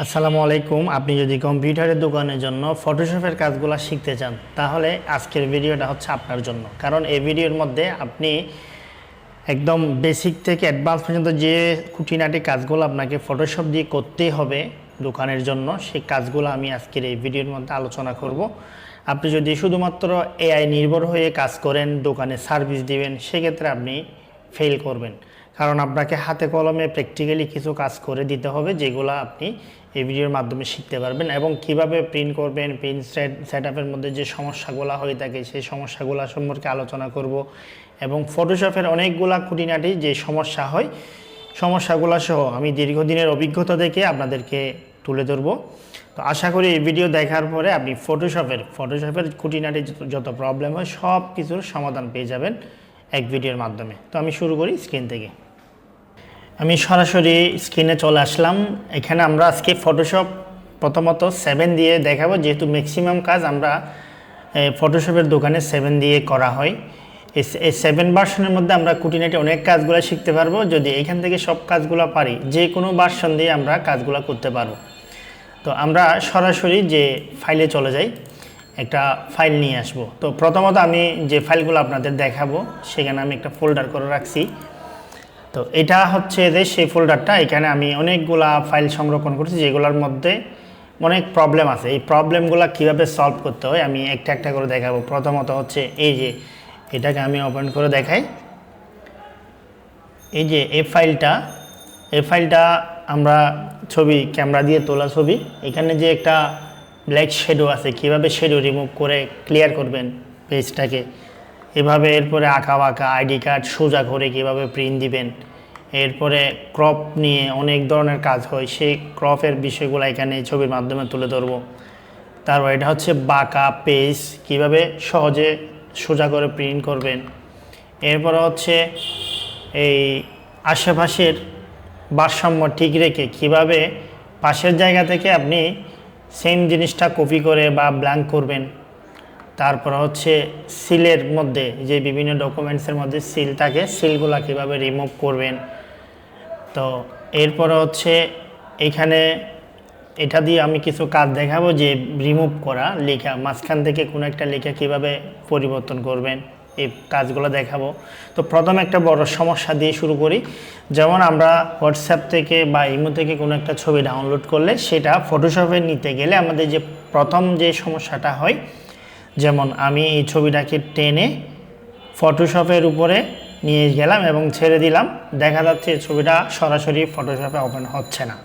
আসসালামু আলাইকুম। আপনি যদি কম্পিউটারের দোকানের জন্য ফটোশপের কাজগুলো শিখতে চান তাহলে আজকের ভিডিওটা হচ্ছে আপনার জন্য। কারণ এই ভিডিওর মধ্যে আপনি একদম বেসিক থেকে অ্যাডভান্স পর্যন্ত যে খুঁটিনাটি কাজগুলো আপনাকে ফটোশপ দিয়ে করতেই হবে দোকানের জন্য, সেই কাজগুলো আমি আজকের এই ভিডিওর মধ্যে আলোচনা করব। আপনি যদি শুধুমাত্র এআই নির্ভর হয়ে কাজ করেন, দোকানে সার্ভিস দিবেন, সেক্ষেত্রে আপনি ফেল করবেন। কারণ আপনাকে হাতে কলমে প্র্যাকটিক্যালি কিছু কাজ করে দিতে হবে, যেগুলো আপনি এই ভিডিওর মাধ্যমে শিখতে পারবেন। এবং কিভাবে প্রিন্ট করবেন, প্রিন্ট সেটআপের মধ্যে যে সমস্যাগুলো হয়ে থাকে সেই সমস্যাগুলো সম্পর্কে আলোচনা করব। এবং ফটোশপের অনেকগুলা খুঁটিনাটি যে সমস্যা হয়, সমস্যাগুলো সহ আমি দীর্ঘদিনের অভিজ্ঞতা থেকে আপনাদেরকে তুলে ধরব। তো আশা করি এই ভিডিও দেখার পরে আপনি ফটোশপের খুঁটিনাটি যত প্রবলেম হয় সব কিছুর সমাধান পেয়ে যাবেন এক ভিডিওর মাধ্যমে। তো আমি শুরু করি স্ক্রিন থেকে। আমি সরাসরি স্ক্রিনে চলে আসলাম। এখানে আমরা আজকে ফটোশপ প্রথমত 7 দিয়ে দেখাবো, যেহেতু ম্যাক্সিমাম কাজ আমরা ফটোশপের দোকানে 7 দিয়ে করা হয়। এই 7 ভার্সনের মধ্যে আমরা খুঁটিনাটি অনেক কাজগুলো শিখতে পারবো। যদি এখান থেকে সব কাজগুলো পারি, যে কোনো ভার্সন দিয়ে আমরা কাজগুলো করতে পারবো। তো আমরা সরাসরি যে ফাইলে চলে যাই, একটা ফাইল নিয়ে আসব। তো প্রথমত আমি যে ফাইলগুলো আপনাদের দেখাবো সেখানে আমি একটা ফোল্ডার করে রাখছি। তো এটা হচ্ছে যে সেই ফোল্ডারটা, এখানে আমি অনেকগুলা ফাইল সংরক্ষণ করছি যেগুলোর মধ্যে অনেক প্রবলেম আছে। এই প্রবলেমগুলো কীভাবে সলভ করতে হয় আমি একটা একটা করে দেখাবো। প্রথমত হচ্ছে এই যে এটাকে আমি ওপেন করে দেখাই। এই যে এই ফাইলটা আমরা ছবি ক্যামেরা দিয়ে তোলা ছবি। এখানে যে একটা ব্ল্যাক শ্যাডো আছে, কীভাবে শ্যাডো রিমুভ করে ক্লিয়ার করবেন পেজটাকে, এভাবে এরপরে আঁকা বাঁকা আইডি কার্ড সোজা করে কীভাবে প্রিন্ট দিবেন, এরপরে ক্রপ নিয়ে অনেক ধরনের কাজ হয়, সেই ক্রপের বিষয়গুলো এখানে ছবির মাধ্যমে তুলে ধরবো। তারপর এটা হচ্ছে বাঁকা পেজ কীভাবে সহজে সোজা করে প্রিন্ট করবেন। এরপরে হচ্ছে এই আশেপাশের ভারসাম্য ঠিক রেখে কীভাবে পাশের জায়গা থেকে আপনি সেম জিনিসটা কপি করে বা ব্ল্যাঙ্ক করবেন। তারপর হচ্ছে সিলের মধ্যে যে বিভিন্ন ডকুমেন্টসের মধ্যে সিল থাকে, সিলগুলো কীভাবে রিমুভ করবেন। তো এরপরে হচ্ছে এখানে এটা দিয়ে আমি কিছু কাজ দেখাবো, যে রিমুভ করা লেখা, মাঝখান থেকে কোনো একটা লেখা কীভাবে পরিবর্তন করবেন, এই কাজগুলো দেখাবো। তো প্রথমে একটা বড় সমস্যা দিয়ে শুরু করি। যেমন আমরা হোয়াটসঅ্যাপ থেকে বা ইমো থেকে কোনো একটা ছবি ডাউনলোড করলে সেটা ফটোশপে নিতে গেলে আমাদের যে প্রথম যে সমস্যাটা হয়, যেমন আমি এই ছবিটাকে টেনে ফটোশপের উপরে নিয়ে গেলাম এবং ছেড়ে দিলাম, দেখা যাচ্ছে ছবিটা সরাসরি ফটোশপে ওপেন হচ্ছে না।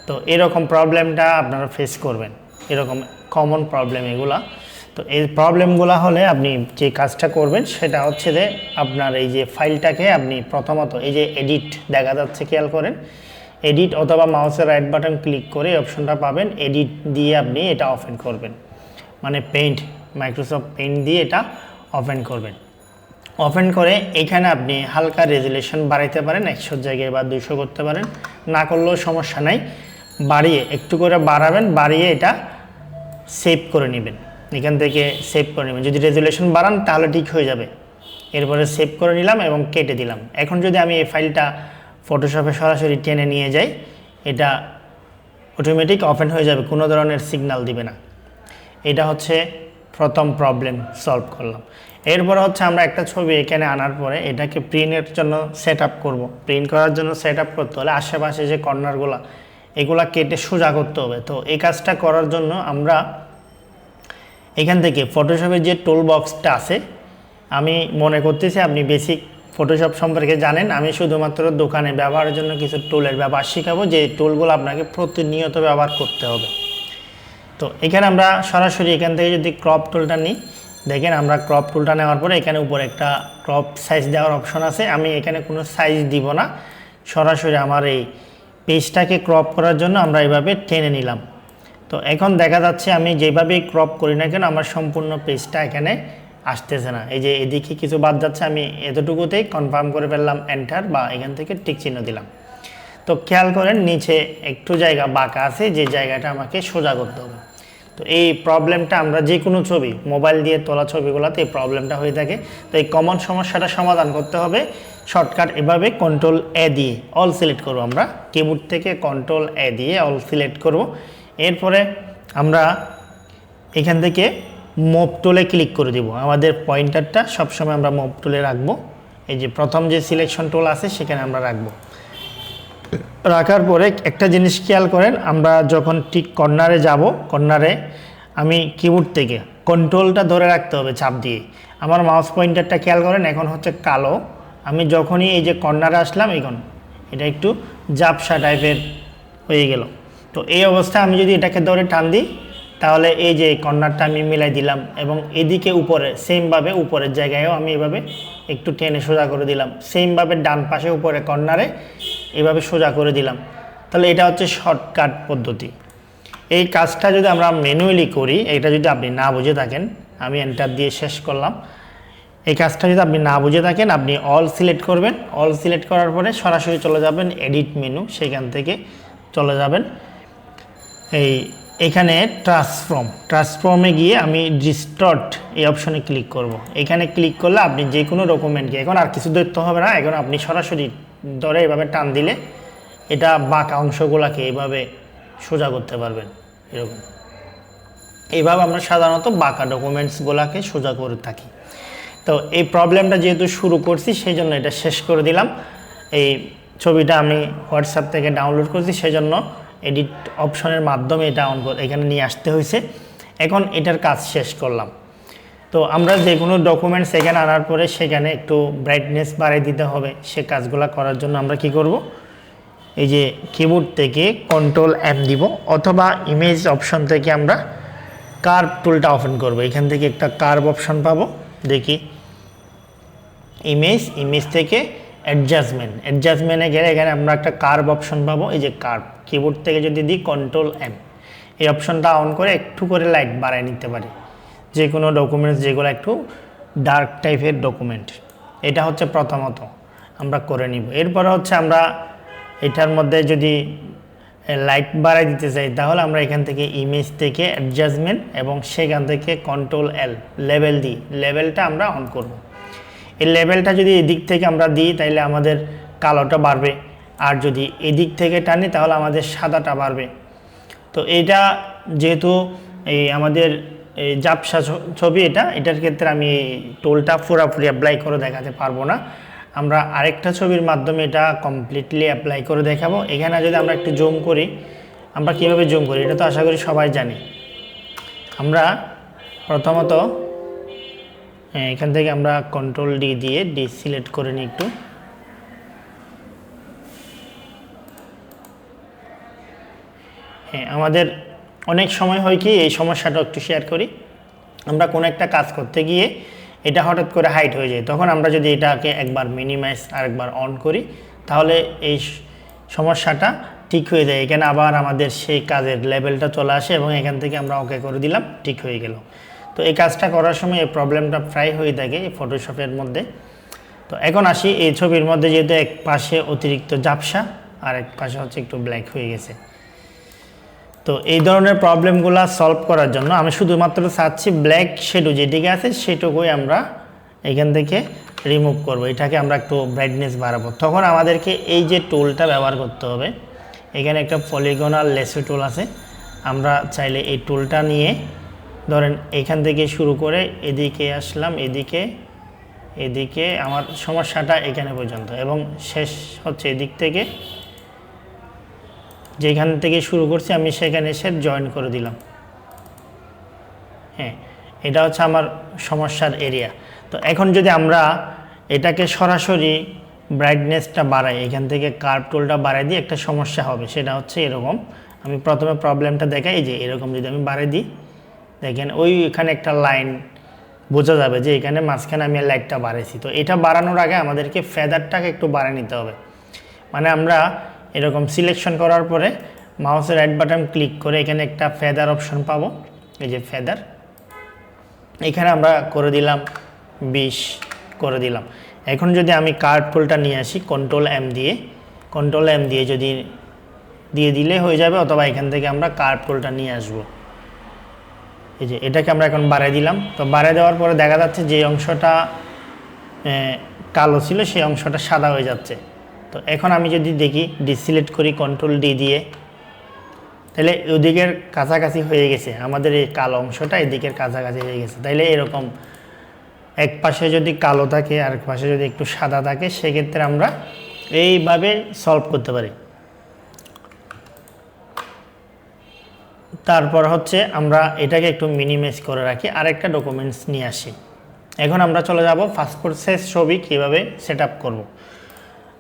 তো এরকম প্রবলেমটা আপনারা ফেস করবেন, এরকম কমন প্রবলেম এগুলা। তো এই প্রবলেমগুলো হলে আপনি যে কাজটা করবেন সেটা হচ্ছে যে আপনার এই যে ফাইলটাকে আপনি প্রথমত এই যে এডিট দেখা যাচ্ছে, খেয়াল করেন, এডিট অথবা মাউসের রাইট বাটন ক্লিক করে অপশনটা পাবেন, এডিট দিয়ে আপনি এটা ওপেন করবেন, মানে মাইক্রোসফট পেইন্ট দিয়ে এটা ওপেন করবেন। ওপেন করে এখানে আপনি হালকা রেজুলেশন বাড়াইতে পারেন, 100 জায়গায় বা 200 করতে পারেন, না করলেও সমস্যা নাই। বাড়িয়ে একটু করে বাড়াবেন, বাড়িয়ে এটা সেভ করে নেবেন, এখান থেকে সেভ করে নেবেন। যদি রেজুলেশন বাড়ান তাহলে ঠিক হয়ে যাবে। এরপরে সেভ করে নিলাম এবং কেটে দিলাম। এখন যদি আমি এই ফাইলটা ফটোশপে সরাসরি টেনে নিয়ে যাই, এটা অটোমেটিক ওপেন হয়ে যাবে, কোনো ধরনের সিগন্যাল দিবে না। এটা হচ্ছে প্রথম প্রবলেম সলভ করলাম। এরপর হচ্ছে আমরা একটা ছবি এখানে আনার পরে এটাকে প্রিন্টের জন্য সেট আপ করবো। প্রিন্ট করার জন্য সেট আপ করতে হলে আশেপাশে যে কর্নারগুলো এগুলা কেটে সোজা করতে হবে। তো এই কাজটা করার জন্য আমরা এখান থেকে ফটোশপের যে টুল বক্সটা আছে, আমি মনে করতেছি আপনি বেসিক ফটোশপ সম্পর্কে জানেন, আমি শুধুমাত্র দোকানে ব্যবহারের জন্য কিছু টুলের ব্যবহার শেখাবো, যে টুলগুলো আপনাকে প্রতিনিয়ত ব্যবহার করতে হবে। তো এখানে আমরা সরাসরি এখান থেকে যদি ক্রপ টুলটা নিই, দেখেন আমরা ক্রপ টুলটা নেওয়ার পরে এখানে উপরে একটা ক্রপ সাইজ দেওয়ার অপশন আছে। আমি এখানে কোনো সাইজ দিব না, সরাসরি আমার এই পেজটাকে ক্রপ করার জন্য আমরা এইভাবে টেনে নিলাম। তো এখন দেখা যাচ্ছে আমি যেভাবেই ক্রপ করি না কেন আমার সম্পূর্ণ পেজটা এখানে আসতেছে না। এই যে এদিকে কিছু বাদ যাচ্ছে, আমি এতটুকুতেই কনফার্ম করে ফেললাম, এন্টার বা এখান থেকে টিক চিহ্ন দিলাম। তো খেয়াল করেন নিচে একটু জায়গা বাঁকা আছে, যে জায়গাটা আমাকে সোজা করতে হবে। তো তো এই প্রবলেমটা আমরা যে কোনো ছবি মোবাইল দিয়ে তোলা ছবিগুলোতে এই প্রবলেমটা হয়ে থাকে। তো এই কমন সমস্যাটা সমাধান করতে হবে শর্টকাট এভাবে কন্ট্রোল এ দিয়ে অল সিলেক্ট করব। আমরা কিবোর্ড থেকে কন্ট্রোল এ দিয়ে অল সিলেক্ট করব। এরপরে আমরা এখান থেকে মুভ টুলে ক্লিক করে দিব। আমাদের পয়েন্টারটা সবসময় আমরা মুভ টুলে রাখবো। এই যে প্রথম যে সিলেকশন টুল আছে সেখানে আমরা রাখবো। রাখার পরে একটা জিনিস খেয়াল করেন, আমরা যখন ঠিক কর্নারে যাব, কর্নারে আমি কিবোর্ড থেকে কন্ট্রোলটা ধরে রাখতে হবে চাপ দিয়ে। আমার মাউস পয়েন্টারটা খেয়াল করেন এখন হচ্ছে কালো। আমি যখনই এই যে কর্নারে আসলাম এখন এটা একটু ঝাপসা টাইপের হয়ে গেল। তো এই অবস্থায় আমি যদি এটাকে ধরে টান দিই তাহলে এই যে কর্নারটা আমি মিলাই দিলাম এবং এদিকে উপরে সেমভাবে উপরের জায়গায়ও আমি এভাবে একটু টেনে সোজা করে দিলাম। সেমভাবে ডান পাশে উপরে কর্নারে এভাবে সোজা করে দিলাম। তাহলে এটা হচ্ছে শর্টকাট পদ্ধতি। এই কাজটা যদি আমরা ম্যানুয়ালি করি, এটা যদি আপনি না বুঝে থাকেন, আমি এন্টার দিয়ে শেষ করলাম। এই কাজটা যদি আপনি না বুঝে থাকেন আপনি অল সিলেক্ট করবেন। অল সিলেক্ট করার পরে সরাসরি চলে যাবেন এডিট মেনু, সেখান থেকে চলে যাবেন এখানে ট্রান্সফর্মে গিয়ে আমি ডিস্টর্ট এই অপশনে ক্লিক করব। এখানে ক্লিক করলে আপনি যে কোনো ডকুমেন্টকে এখন আর কিছু দেখতে হবে না, এখন আপনি সরাসরি ধরে এভাবে টান দিলে এটা বাঁকা অংশগুলোকে এইভাবে সোজা করতে পারবেন। এরকম এইভাবে আমরা সাধারণত বাঁকা ডকুমেন্টসগুলোকে সোজা করে থাকি। তো এই প্রবলেমটা যেহেতু শুরু করছি সেই জন্য এটা শেষ করে দিলাম। এই ছবিটা আমি হোয়াটসঅ্যাপ থেকে ডাউনলোড করছি, সেই জন্য এডিট অপশনের মাধ্যমে এটা এখানে নিয়ে আসতে হয়েছে। এখন এটার কাজ শেষ করলাম। তো আমরা যে কোনো ডকুমেন্টস এখানে আনার পরে সেখানে একটু ব্রাইটনেস বাড়িয়ে দিতে হবে। সে কাজগুলো করার জন্য আমরা কি করব, এই যে কিবোর্ড থেকে কন্ট্রোল এম দিব অথবা ইমেজ অপশন থেকে আমরা কার্ভ টুলটা ওপেন করব। এখান থেকে একটা কার্ভ অপশন পাবো, দেখি ইমেজ থেকে অ্যাডজাস্টমেন্টে গেলে এখানে আমরা একটা কার্ভ অপশন পাবো। এই যে কার্ভ, কিবোর্ড থেকে যদি দিই কন্ট্রোল এম, এই অপশনটা অন করে একটু করে লাইট বাড়ায় নিতে পারি যে কোনো ডকুমেন্টস যেগুলো একটু ডার্ক টাইপের ডকুমেন্ট। এটা হচ্ছে প্রথমত আমরা করে নিব। এরপরে হচ্ছে আমরা এটার মধ্যে যদি লাইট বাড়াই দিতে চাই তাহলে আমরা এখান থেকে ইমেজ থেকে অ্যাডজাস্টমেন্ট এবং সেখান থেকে কন্ট্রোল এল লেভেল দিই, লেভেলটা আমরা অন করব। এই লেভেলটা যদি এদিক থেকে আমরা দিই তাহলে আমাদের কালোটা বাড়বে, আর যদি এদিক থেকে টানি তাহলে আমাদের সাদাটা বাড়বে। তো এইটা যেহেতু এই আমাদের এই ঝাপসা ছবি এটার ক্ষেত্রে আমি এই টুলটা পুরোপুরি অ্যাপ্লাই করে দেখাতে পারবো না। আমরা আরেকটা ছবির মাধ্যমে এটা কমপ্লিটলি অ্যাপ্লাই করে দেখাবো। এখানে যদি আমরা একটু জুম করি, আমরা কীভাবে জুম করি এটা তো আশা করি সবাই জানি। আমরা প্রথমত এখান থেকে আমরা কন্ট্রোল ডি দিয়ে সিলেক্ট করে নিই একটু। হ্যাঁ, আমাদের অনেক সময় হয় কি, এই সমস্যাটা একটু শেয়ার করি, আমরা কোনো একটা কাজ করতে গিয়ে এটা হঠাৎ করে হাইট হয়ে যায়, তখন আমরা যদি এটাকে একবার মিনিমাইজ আর একবার অন করি তাহলে এই সমস্যাটা ঠিক হয়ে যায়। এখানে আবার আমাদের সেই কাজের লেভেলটা চলে আসে এবং এখান থেকে আমরা ওকে করে দিলাম, ঠিক হয়ে গেল। তো এই কাজটা করার সময় এই প্রবলেমটা প্রায় হয়ে থাকে এই ফটোশপের মধ্যে। তো এখন আসি এই ছবির মধ্যে, যেহেতু এক পাশে অতিরিক্ত ঝাপসা আর এক পাশে হচ্ছে একটু ব্ল্যাক হয়ে গেছে। তো এই ধরনের প্রবলেমগুলো সলভ করার জন্য আমি শুধুমাত্র চাচ্ছি ব্ল্যাক শ্যাডো যেদিকে আছে সেটুকুই আমরা এখান থেকে রিমুভ করব। এটাকে আমরা একটু ব্রাইটনেস বাড়াবো। তখন আমাদেরকে এই যে টুলটা ব্যবহার করতে হবে, এখানে একটা পলিগনাল লেসো টুল আছে। আমরা চাইলে এই টুলটা নিয়ে ধরেন এখান থেকে শুরু করে এদিকে আসলাম, এদিকে আমার সমস্যাটা এখানে পর্যন্ত এবং শেষ হচ্ছে এদিক থেকে, যেখান থেকে শুরু করছি আমি সেখানে এসে জয়েন করে দিলাম। হ্যাঁ, এটা হচ্ছে আমার সমস্যার এরিয়া। তো এখন যদি আমরা এটাকে সরাসরি ব্রাইটনেসটা বাড়াই, এখান থেকে কার্ভ টুলটা বাড়াই দিই, একটা সমস্যা হবে। সেটা হচ্ছে এরকম, আমি প্রথমে প্রবলেমটা দেখাই, এই যে এরকম যদি আমি বাড়াই দিই, দেখেন এখানে একটা লাইন বোঝা যাবে যে এখানে মাঝখানে আমি লাইটটা বাড়াইছি। তো এটা বাড়ানোর আগে আমাদেরকে ফেদারটাকে একটু বাড়িয়ে নিতে হবে। মানে আমরা এরকম সিলেকশন করার পরে মাউসের রাইট বাটন ক্লিক করে এখানে একটা ফেদার অপশন পাবো, এই যে ফেদার, এখানে আমরা করে দিলাম 20 করে দিলাম। এখন যদি আমি কার্ভ টুলটা নিয়ে আসি কন্ট্রোল এম দিয়ে যদি দিয়ে দিলে হয়ে যাবে, অথবা এখান থেকে আমরা কার্ভ টুলটা নিয়ে আসবো। এই যে এটাকে আমরা এখন বাড়াই দিলাম। তো বাড়াই দেওয়ার পরে দেখা যাচ্ছে যে অংশটা কালো ছিল সেই অংশটা সাদা হয়ে যাচ্ছে। তো এখন আমি যদি দেখি ডিসিলেক্ট করি কন্ট্রোল ডি দিয়ে, তাহলে ওদিকের কাছাকাছি হয়ে গেছে, আমাদের এই কালো অংশটা এদিকের কাছাকাছি হয়ে গেছে। তাইলে এরকম এক পাশে যদি কালো থাকে আর এক পাশে যদি একটু সাদা থাকে, সেক্ষেত্রে আমরা এইভাবে সলভ করতে পারি। তারপর হচ্ছে আমরা এটাকে একটু মিনিমাইজ করে রাখি, আরেকটা ডকুমেন্টস নিয়ে আসি। এখন আমরা চলে যাব পাসপোর্ট সাইজ ছবি কীভাবে সেট আপ করবো।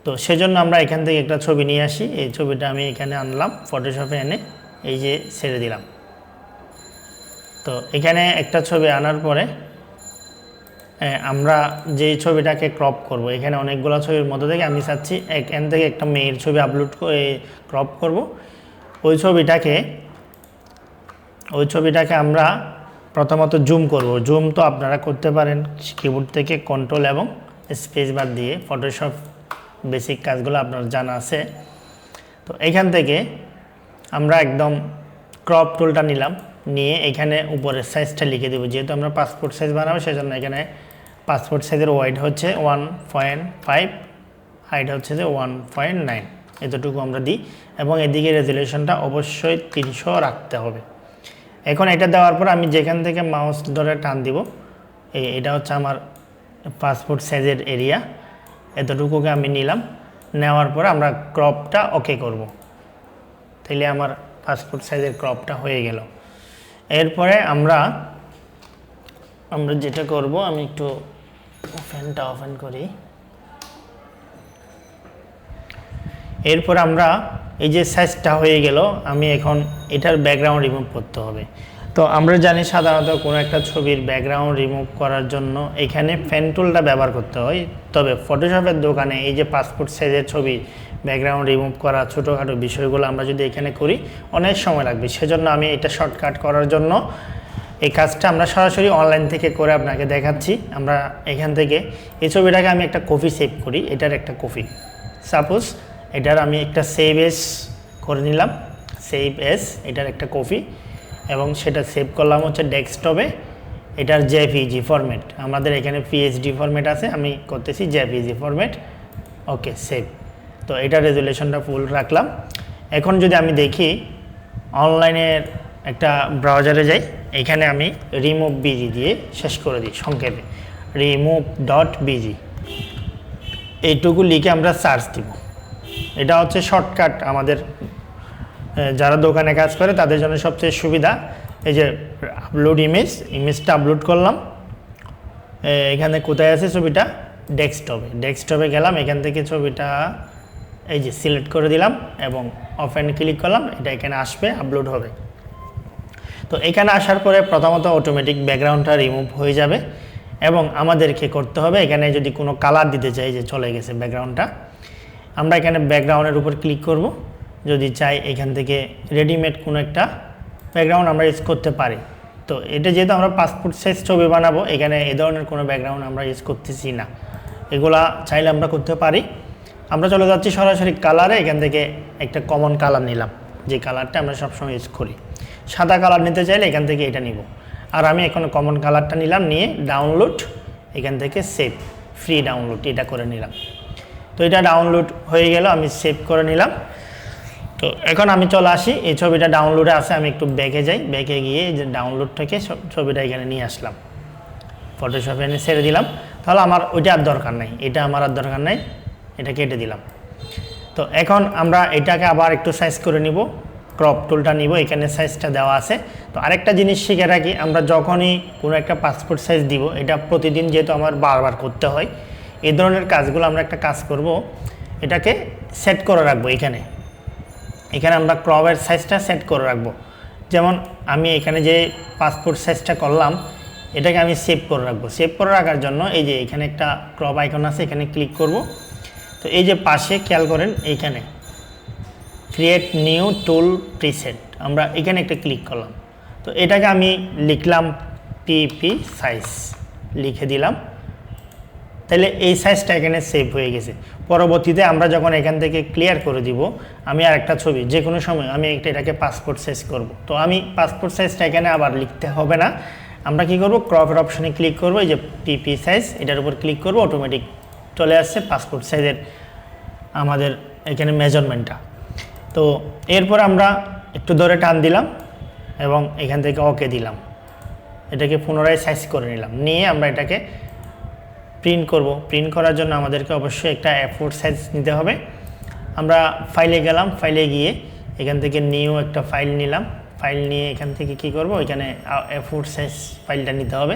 তো সেজন্য আমরা এখান থেকে একটা ছবি নিয়ে আসি। এই ছবিটা আমি এখানে আনলাম, ফটোশপে এনে এই যে ছেড়ে দিলাম। তো এখানে একটা ছবি আনার পরে আমরা যে ছবিটাকে ক্রপ করব, এখানে অনেকগুলো ছবির মধ্যে থেকে আমি চাচ্ছি এখান থেকে একটা মেয়ের ছবি আপলোড করে ক্রপ করব। ওই ছবিটাকে আমরা প্রথমত জুম করব। জুম তো আপনারা করতে পারেন কিবোর্ড থেকে কন্ট্রোল এবং স্পেস বার দিয়ে, ফটোশপ বেসিক কাজগুলো আপনার জানা আছে। তো এখান থেকে আমরা একদম ক্রপ টুলটা নিলাম, নিয়ে এখানে উপরের সাইজটা লিখে দেবো। যেহেতু আমরা পাসপোর্ট সাইজ বানাবো সেজন্য এখানে পাসপোর্ট সাইজের ওয়াইড হচ্ছে 1.5, হাইট হচ্ছে যে 1.9, এতটুকু আমরা দিই। এবং এদিকে রেজুলেশনটা অবশ্যই 300 রাখতে হবে। এখন এটা দেওয়ার পর আমি যেখান থেকে মাউস ধরে টান দিব, এটা হচ্ছে আমার পাসপোর্ট সাইজের এরিয়া, এতটুকুকে আমি নিলাম। নেওয়ার পর আমরা ক্রপটা ওকে করব। তাইলে আমার পাসপোর্ট সাইজের ক্রপটা হয়ে গেল। এরপরে আমরা যেটা করব, আমি একটু ফ্যানটা অফেন করি। এরপর আমরা এই যে সাইজটা হয়ে গেল, আমি এখন এটার ব্যাকগ্রাউন্ড রিমুভ করতে হবে। তো আমরা জানি সাধারণত কোনো একটা ছবির ব্যাকগ্রাউন্ড রিমুভ করার জন্য এখানে পেন টুলটা ব্যবহার করতে হয়। তবে ফটোশপের দোকানে এই যে পাসপোর্ট সাইজের ছবি ব্যাকগ্রাউন্ড রিমুভ করা ছোটোখাটো বিষয়গুলো আমরা যদি এখানে করি অনেক সময় লাগবে। সেজন্য আমি এটা শর্টকাট করার জন্য এই কাজটা আমরা সরাসরি অনলাইন থেকে করে আপনাকে দেখাচ্ছি। আমরা এখান থেকে এই ছবিটাকে আমি একটা কপি সেভ করি, এটার একটা কপি। সাপোজ এটার আমি একটা সেভ এস করে নিলাম, সেভ এস এটার একটা কপি, এবং সেটা সেভ করলাম হচ্ছে ডেস্কটপে। এটার জেপিজি ফরম্যাট, আমাদের এখানে পিএইচডি ফরম্যাট আছে, আমি করতেছি জেপিজি ফরম্যাট। ওকে, সেভ। তো এটার রেজুলেশনটা ফুল রাখলাম। এখন যদি আমি দেখি অনলাইনের একটা ব্রাউজারে যাই, এখানে আমি রিমুভ বিজি দিয়ে শেষ করে দিই, সংক্ষেপে remove.bg এইটুকু লিখে আমরা সার্চ দিব। এটা হচ্ছে শর্টকাট, আমাদের যারা দোকানে কাজ করে তাদের জন্য সবচেয়ে সুবিধা। এই যে আপলোড ইমেজটা আপলোড করলাম, এখানে কোথায় আছে ছবিটা, ডেস্কটপে গেলাম, এখান থেকে ছবিটা এই যে সিলেক্ট করে দিলাম এবং ওপেন ক্লিক করলাম, এটা এখানে আসবে, আপলোড হবে। তো এখানে আসার পরে প্রথমত অটোমেটিক ব্যাকগ্রাউন্ডটা রিমুভ হয়ে যাবে এবং আমাদেরকে করতে হবে এখানে যদি কোনো কালার দিতে চাই, যে চলে গেছে ব্যাকগ্রাউন্ডটা, আমরা এখানে ব্যাকগ্রাউন্ডের উপর ক্লিক করব। যদি চাই এখান থেকে রেডিমেড কোনো একটা ব্যাকগ্রাউন্ড আমরা ইউজ করতে পারি। তো এটা যেহেতু আমরা পাসপোর্ট সাইজ ছবি বানাবো, এখানে এ ধরনের কোনো ব্যাকগ্রাউন্ড আমরা ইউজ করতেছি না, এগুলা চাইলে আমরা করতে পারি। আমরা চলে যাচ্ছি সরাসরি কালারে, এখান থেকে একটা কমন কালার নিলাম, যে কালারটা আমরা সবসময় ইউজ করি। সাদা কালার নিতে চাইলে এখান থেকে এটা নিব, আর আমি এখন কমন কালারটা নিলাম, নিয়ে ডাউনলোড, এখান থেকে সেভ, ফ্রি ডাউনলোড এটা করে নিলাম। তো এটা ডাউনলোড হয়ে গেল, আমি সেভ করে নিলাম। তো এখন আমি চলে আসি, এই ছবিটা ডাউনলোডে আছে, আমি একটু ব্যাকে যাই, ব্যাকে গিয়ে যে ডাউনলোড থেকে ছবিটা এখানে নিয়ে আসলাম, ফটোশপে এনে ছেড়ে দিলাম। তাহলে আমার ওইটা আর দরকার নাই, এটা আমার আর দরকার নাই, এটা কেটে দিলাম। তো এখন আমরা এটাকে আবার একটু সাইজ করে নিব, ক্রপ টুলটা নিব, এখানে সাইজটা দেওয়া আছে। তো আরেকটা জিনিস শিখে রাখি, আমরা যখনই কোনো একটা পাসপোর্ট সাইজ দিব, এটা প্রতিদিন যেহেতু আমার বারবার করতে হয়, এই ধরনের কাজগুলো আমরা একটা কাজ করব, এটাকে সেট করে রাখবো। এখানে আমরা ক্রপের সাইজটা সেট করে রাখবো। যেমন আমি এখানে যে পাসপোর্ট সাইজটা করলাম, এটাকে আমি সেভ করে রাখবো। সেভ করে রাখার জন্য এই যে এখানে একটা ক্রপ আইকন আছে, এখানে ক্লিক করব। তো এই যে পাশে খেয়াল করেন, এইখানে ক্রিয়েট নিউ টুল প্রিসেট, আমরা এখানে একটা ক্লিক করলাম। তো এটাকে আমি লিখলাম পিপি সাইজ, লিখে দিলাম। তাহলে এই সাইজটা এখানে সেভ হয়ে গেছে। পরবর্তীতে আমরা যখন এখান থেকে ক্লিয়ার করে দিব, আমি আর একটা ছবি যে কোনো সময় আমি এটাকে পাসপোর্ট সাইজ করব। তো আমি পাসপোর্ট সাইজটা এখানে আবার লিখতে হবে না, আমরা কি করব, ক্রপের অপশনে ক্লিক করব, এই যে পিপি সাইজ এটার উপর ক্লিক করব, অটোমেটিক চলে আসছে পাসপোর্ট সাইজের আমাদের এখানে মেজারমেন্টটা। তো এরপর আমরা একটু ধরে টান দিলাম এবং এখান থেকে ওকে দিলাম, এটাকে পুনরায় সাইজ করে নিলাম, নিয়ে আমরা এটাকে প্রিন্ট করব। প্রিন্ট করার জন্য আমাদেরকে অবশ্যই একটা A4 সাইজ নিতে হবে। আমরা ফাইলে গেলাম, ফাইলে গিয়ে এখান থেকে নিউ একটা ফাইল নিলাম, ফাইল নিয়ে এখান থেকে কি করব, এখানে A4 সাইজ ফাইলটা নিতে হবে।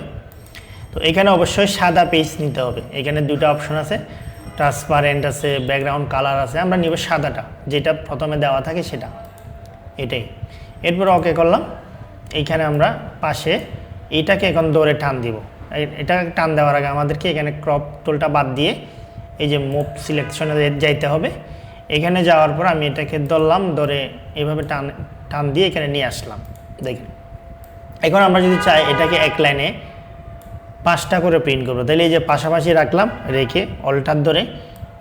তো এখানে অবশ্যই সাদা পেজ নিতে হবে, এখানে দুটো অপশন আছে, ট্রান্সপারেন্ট আছে, ব্যাকগ্রাউন্ড কালার আছে, আমরা নিব সাদাটা, যেটা প্রথমে দেওয়া থাকে সেটা, এটাই। এরপর ওকে করলাম। এইখানে আমরা পাশে এইটাকে এখন ধরে টান দিব, এটা টান দেওয়ার আগে আমাদেরকে এখানে ক্রপ টুলটা বাদ দিয়ে এই যে মুভ সিলেকশনে যাইতে হবে। এখানে যাওয়ার পর আমি এটাকে ধরলাম, ধরে এইভাবে টান দিয়ে এখানে নিয়ে আসলাম। দেখেন এখন আমরা যদি চাই এটাকে এক লাইনে 5টা করে প্রিন্ট করবো, তাহলে এই যে পাশাপাশি রাখলাম, রেখে অল্টার ধরে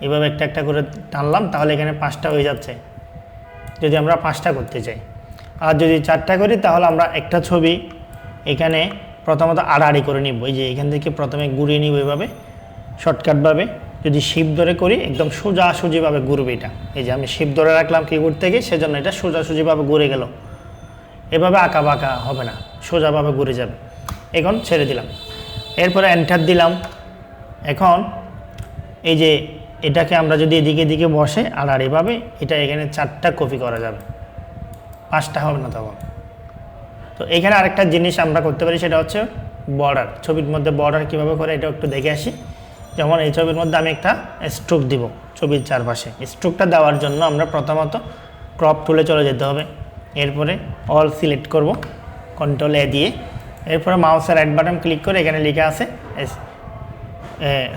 এভাবে একটা একটা করে টানলাম, তাহলে এখানে 5টা হয়ে যাচ্ছে যদি আমরা 5টা করতে চাই। আর যদি 4টা করি তাহলে আমরা একটা ছবি এখানে প্রথমত আড়াআড়ি করে নিব, এই যে এখান থেকে প্রথমে ঘুরিয়ে নিব এভাবে শর্টকাটভাবে। যদি শিপ ধরে করি একদম সোজাসুজিভাবে ঘুরবে এটা, এই যে আমি শিপ ধরে রাখলাম কিবোর্ড থেকে, সেজন্য এটা সোজাসুজিভাবে ঘুরে গেল, এভাবে আঁকা বাঁকা হবে না, সোজাভাবে ঘুরে যাবে। এখন ছেড়ে দিলাম, এরপরে এন্টার দিলাম। এখন এই যে এটাকে আমরা যদি এদিকে এদিকে বসে আড়াআড়িভাবে, এটা এখানে 4টা কপি করা যাবে, 5টা হবে না তখন। তো এখানে আরেকটা জিনিস আমরা করতে পারি, সেটা হচ্ছে বর্ডার। ছবির মধ্যে বর্ডার কীভাবে করে এটা একটু দেখে আসি। যেমন এই ছবির মধ্যে আমি একটা স্ট্রোক দিব ছবির চারপাশে, স্ট্রোকটা দেওয়ার জন্য আমরা প্রথমত ক্রপ টুলে চলে যেতে হবে, এরপরে অল সিলেক্ট করব কন্ট্রোল A দিয়ে, এরপরে মাউসের রাইট বাটন ক্লিক করে এখানে লেখা আছে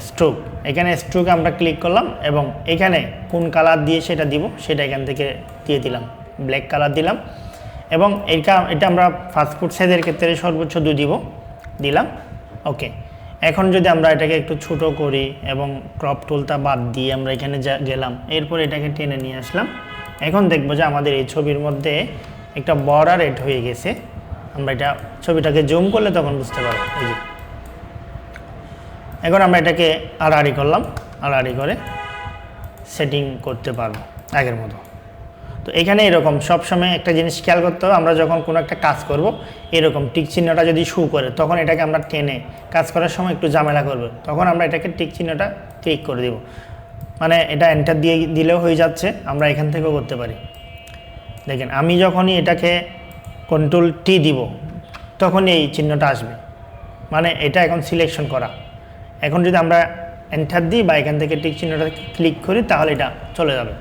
স্ট্রোক, এখানে স্ট্রোকে আমরা ক্লিক করলাম এবং এখানে কোন কালার দিয়ে সেটা দিব সেটা এখান থেকে দিয়ে দিলাম, ব্ল্যাক কালার দিলাম। এবং এটা আমরা পাসপোর্ট সাইজের ক্ষেত্রে সর্বোচ্চ 2 দিলাম। ওকে, এখন যদি আমরা এটাকে একটু ছোট করি এবং ক্রপ টুলটা বাদ দিয়ে আমরা এখানে গেলাম, এরপর এটাকে টেনে নিয়ে আসলাম, এখন দেখবো যে আমাদের এই ছবির মধ্যে একটা বর্ডার এড হয়ে গেছে। আমরা এটা ছবিটাকে জুম করলে তখন বুঝতে পারবো। এই যে এখন আমরা এটাকে আড়াআড়ি করলাম, আড়াআড়ি করে সেটিং করতে পারবো আগের মতো। তো এখানে এরকম সবসময় একটা জিনিস খেয়াল করতে হবে, আমরা যখন কোনো একটা কাজ করব এরকম টিক চিহ্নটা যদি শো করে তখন এটাকে আমরা টেনে কাজ করার সময় একটু ঝামেলা করবে, তখন আমরা এটাকে টিক চিহ্নটা ক্লিক করে দেব, মানে এটা এন্টার দিয়ে দিলেও হয়ে যাচ্ছে, আমরা এখান থেকেও করতে পারি। দেখেন আমি যখনই এটাকে কন্ট্রোল T দিব তখন এই চিহ্নটা আসবে, মানে এটা এখন সিলেকশন করা। এখন যদি আমরা এন্টার দিই বা এখান থেকে টিক চিহ্নটা ক্লিক করি তাহলে এটা চলে যাবে।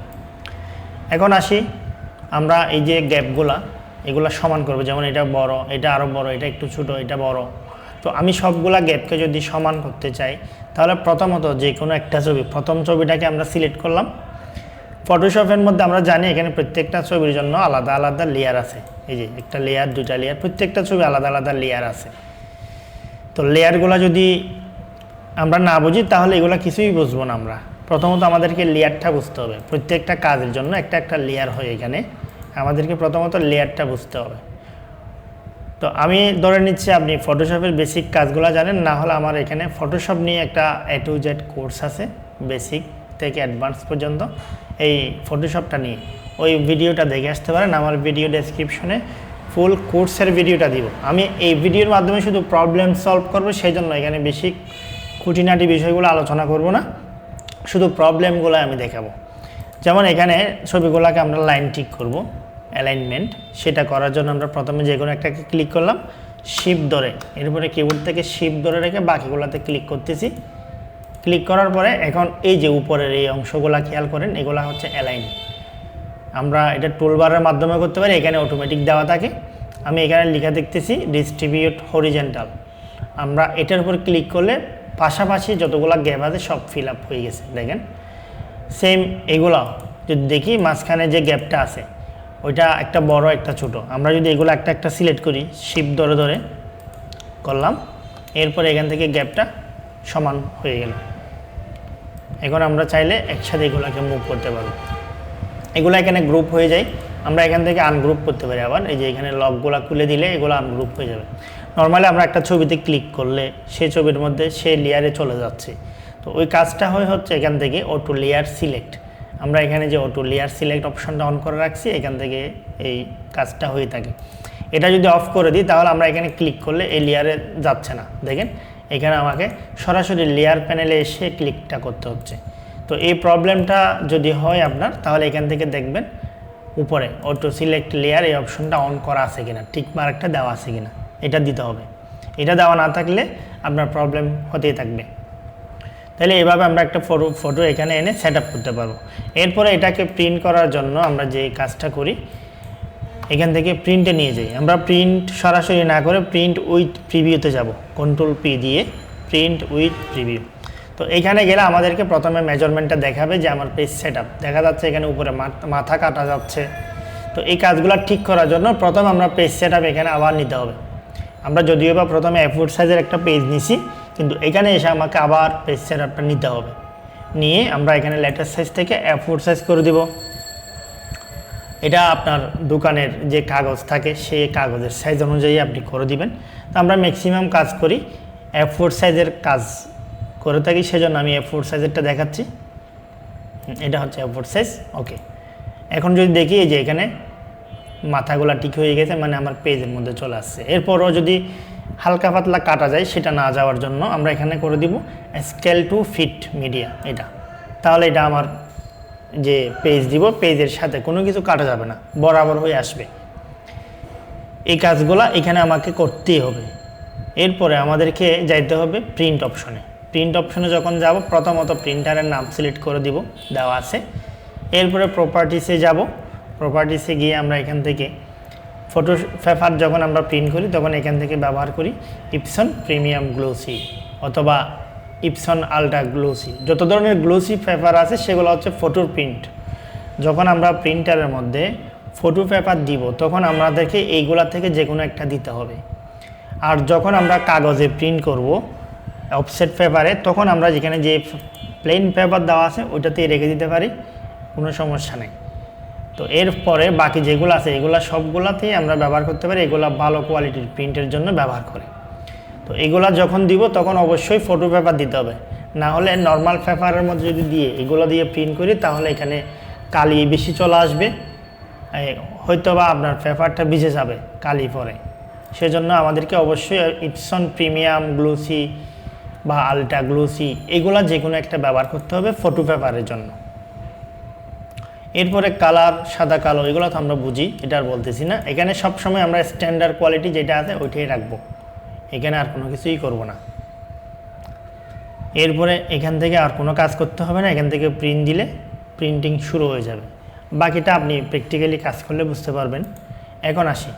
এখন আসি আমরা এই যে গ্যাপগুলা এগুলা সমান করব, যেমন এটা বড়, এটা আরও বড়, এটা একটু ছোট, এটা বড়। তো আমি সবগুলা গ্যাপকে যদি সমান করতে চাই তাহলে প্রথমত যে কোনো একটা ছবি, প্রথম ছবিটাকে আমরা সিলেক্ট করলাম। ফটোশপের মধ্যে আমরা জানি এখানে প্রত্যেকটা ছবির জন্য আলাদা আলাদা লেয়ার আছে, এই যে একটা লেয়ার, 2টা লেয়ার, প্রত্যেকটা ছবি আলাদা আলাদা লেয়ার আছে। তো লেয়ারগুলো যদি আমরা না বুঝি তাহলে এগুলো কিছুই বুঝবো না আমরা। প্রথমত আমাদেরকে লেয়ারটা বুঝতে হবে, প্রত্যেকটা কাজের জন্য একটা একটা লেয়ার হয় এখানে, আমাদেরকে প্রথমত লেয়ারটা বুঝতে হবে। তো আমি ধরে নিচ্ছি আপনি ফটোশপের বেসিক কাজগুলো জানেন, না হলে আমার এখানে ফটোশপ নিয়ে একটা A to Z কোর্স আছে, বেসিক থেকে অ্যাডভান্স পর্যন্ত এই ফটোশপটা নিয়ে, ওই ভিডিওটা দেখে আসতে পারেন। আমার ভিডিও ডেসক্রিপশনে ফুল কোর্সের ভিডিওটা দিব। আমি এই ভিডিওর মাধ্যমে শুধু প্রবলেম সলভ করবো, সেই জন্য এখানে বেশি খুঁটিনাটি বিষয়গুলো আলোচনা করব না, শুধু প্রবলেমগুলো আমি দেখাবো। যেমন এখানে ছবিগুলোকে আমরা লাইন ঠিক করব, অ্যালাইনমেন্ট, সেটা করার জন্য আমরা প্রথমে যে কোনো একটাকে ক্লিক করলাম শিফট ধরে, এরপরে কিবোর্ড থেকে শিফট ধরে রেখে বাকিগুলোতে ক্লিক করতেছি। ক্লিক করার পরে এখন এই যে উপরের এই অংশগুলো খেয়াল করেন, এগুলো হচ্ছে অ্যালাইন। আমরা এটা টুলবারের মাধ্যমে করতে পারি, এখানে অটোমেটিক দেওয়া থাকে। আমি এখানে লেখা দেখতেছি ডিস্ট্রিবিউট হরিজেন্টাল, আমরা এটার উপর ক্লিক করলে পাশাপাশি যতগুলো গ্যাপ আছে সব ফিল আপ হয়ে গেছে। দেখেন সেম এগুলো যদি দেখি মাঝখানে যে গ্যাপটা আছে ওইটা একটা বড় একটা ছোট, আমরা যদি এগুলো একটা একটা সিলেক্ট করি শিফট ধরে ধরে করলাম, এরপর এখান থেকে গ্যাপটা সমান হয়ে গেল। এখন আমরা চাইলে একসাথে এগুলোকে মুভ করতে পারবো। এগুলো এখানে গ্রুপ হয়ে যায়, আমরা এখান থেকে আনগ্রুপ করতে পারি। আবার এই যে এখানে লকগুলো খুলে দিলে এগুলো আনগ্রুপ হয়ে যাবে। নর্মালি আমরা একটা ছবিতে ক্লিক করলে সেই ছবির মধ্যে সে লেয়ারে চলে যাচ্ছে। তো ওই কাজটা হচ্ছে এখান থেকে অটো লেয়ার সিলেক্ট। আমরা এখানে যে অটো লেয়ার সিলেক্ট অপশনটা অন করে রাখছি, এখান থেকে এই কাজটা হয়ে থাকে। এটা যদি অফ করে দিই তাহলে আমরা এখানে ক্লিক করলে এই লেয়ারে যাচ্ছে না। দেখেন এখানে আমাকে সরাসরি লেয়ার প্যানেলে এসে ক্লিকটা করতে হচ্ছে। তো এই প্রবলেমটা যদি হয় আপনার, তাহলে এখান থেকে দেখবেন উপরে অটো সিলেক্ট লেয়ার এই অপশনটা অন করা আছে কিনা, টিক মার্কটা দেওয়া আছে কিনা, এটা দিতে হবে। এটা দেওয়া না থাকলে আপনার প্রবলেম হতেই থাকবে। তাহলে এভাবে আমরা একটা ফটো এখানে এনে সেট আপ করতে পারবো। এরপরে এটাকে প্রিন্ট করার জন্য আমরা যে কাজটা করি, এখান থেকে প্রিন্টে নিয়ে যাই। আমরা প্রিন্ট সরাসরি না করে প্রিন্ট উইথ প্রিভিউতে যাব, কন্ট্রোল পি দিয়ে প্রিন্ট উইথ প্রিভিউ। তো এখানে গেলে আমাদেরকে প্রথমে মেজারমেন্টটা দেখাবে যে আমার পেজ সেট আপ দেখা যাচ্ছে, এখানে উপরে মাথা কাটা যাচ্ছে। তো এই কাজগুলো ঠিক করার জন্য প্রথম আমরা পেজ সেট আপ এখানে আবার নিতে হবে। আমরা যদিও বা প্রথমে A4 সাইজের একটা পেজ নিছি, কিন্তু এখানে এসে আমাকে আবার পেজ সেট আপটা নিতে হবে। নিয়ে আমরা এখানে লেটার সাইজ থেকে A4 সাইজ করে দিব। এটা আপনার দোকানের যে কাগজ থাকে সেই কাগজের সাইজ অনুযায়ী আপনি করে দিবেন। তো আমরা ম্যাক্সিমাম কাজ করি A4 সাইজের কাজ করে থাকি, সেজন্য আমি A4 সাইজেরটা দেখাচ্ছি। এটা হচ্ছে A4 সাইজ। ওকে, এখন যদি দেখি যে এখানে মাথাগুলা ঠিক হয়ে গেছে, মানে আমার পেজের মধ্যে চলে আসছে। এরপরও যদি হালকা পাতলা কাটা যায়, সেটা না যাওয়ার জন্য আমরা এখানে করে দিব স্কেল টু ফিট মিডিয়া এটা। তাহলে এটা আমার যে পেজ দিব, পেজের সাথে কোনো কিছু কাটা যাবে না, বরাবর হয়ে আসবে। এই কাজগুলা এখানে আমাকে করতেই হবে। এরপরে আমাদেরকে যাইতে হবে প্রিন্ট অপশনে। প্রিন্ট অপশনে যখন যাব, প্রথমত প্রিন্টারের নাম সিলেক্ট করে দিব, দেওয়া আছে। এরপরে প্রপার্টিসে যাব। প্রপার্টিসে গিয়ে আমরা এখান থেকে ফটো পেপার যখন আমরা প্রিন্ট করি, তখন এখান থেকে ব্যবহার করি ইপসন প্রিমিয়াম গ্লোসি অথবা ইপসন আলট্রা গ্লোসি। যত ধরনের গ্লোসি পেপার আছে সেগুলো হচ্ছে ফটোর প্রিন্ট। যখন আমরা প্রিন্টারের মধ্যে ফটো পেপার দিব, তখন আমাদেরকে এইগুলা থেকে যে কোনো একটা দিতে হবে। আর যখন আমরা কাগজে প্রিন্ট করব অফসেট পেপারে, তখন আমরা যেখানে যে প্লেন পেপার দেওয়া আছে ওইটাতেই রেখে দিতে পারি, কোনো সমস্যা নেই। তো এরপরে বাকি যেগুলো আছে এগুলো সবগুলাতেই আমরা ব্যবহার করতে পারি। এগুলো ভালো কোয়ালিটির প্রিন্টের জন্য ব্যবহার করে। তো এগুলা যখন দিব তখন অবশ্যই ফটো পেপার দিতে হবে, না হলে নর্মাল পেপারের মধ্যে যদি দিয়ে এগুলো দিয়ে প্রিন্ট করি তাহলে এখানে কালি বেশি চলে আসবে, হয়তো বা আপনার পেপারটা ভিজে যাবে কালি পরে। সেজন্য আমাদেরকে অবশ্যই ইপসন প্রিমিয়াম গ্লোসি বা আলট্রা গ্লোসি এগুলা যে কোনো একটা ব্যবহার করতে হবে ফটো পেপারের জন্য। এরপরে কালার, সাদা কালো, এগুলো তো আমরা বুঝি, এটা আর বলতেছি না। এখানে সবসময় আমরা স্ট্যান্ডার্ড কোয়ালিটি যেটা আছে ওইটাই রাখবো, এখানে আর কোনো কিছুই করব না। এরপরে এখান থেকে আর কোনো কাজ করতে হবে না, এখান থেকে প্রিন্ট দিলে প্রিন্টিং শুরু হয়ে যাবে। বাকিটা আপনি প্র্যাকটিক্যালি কাজ করলে বুঝতে পারবেন। এখন আসি,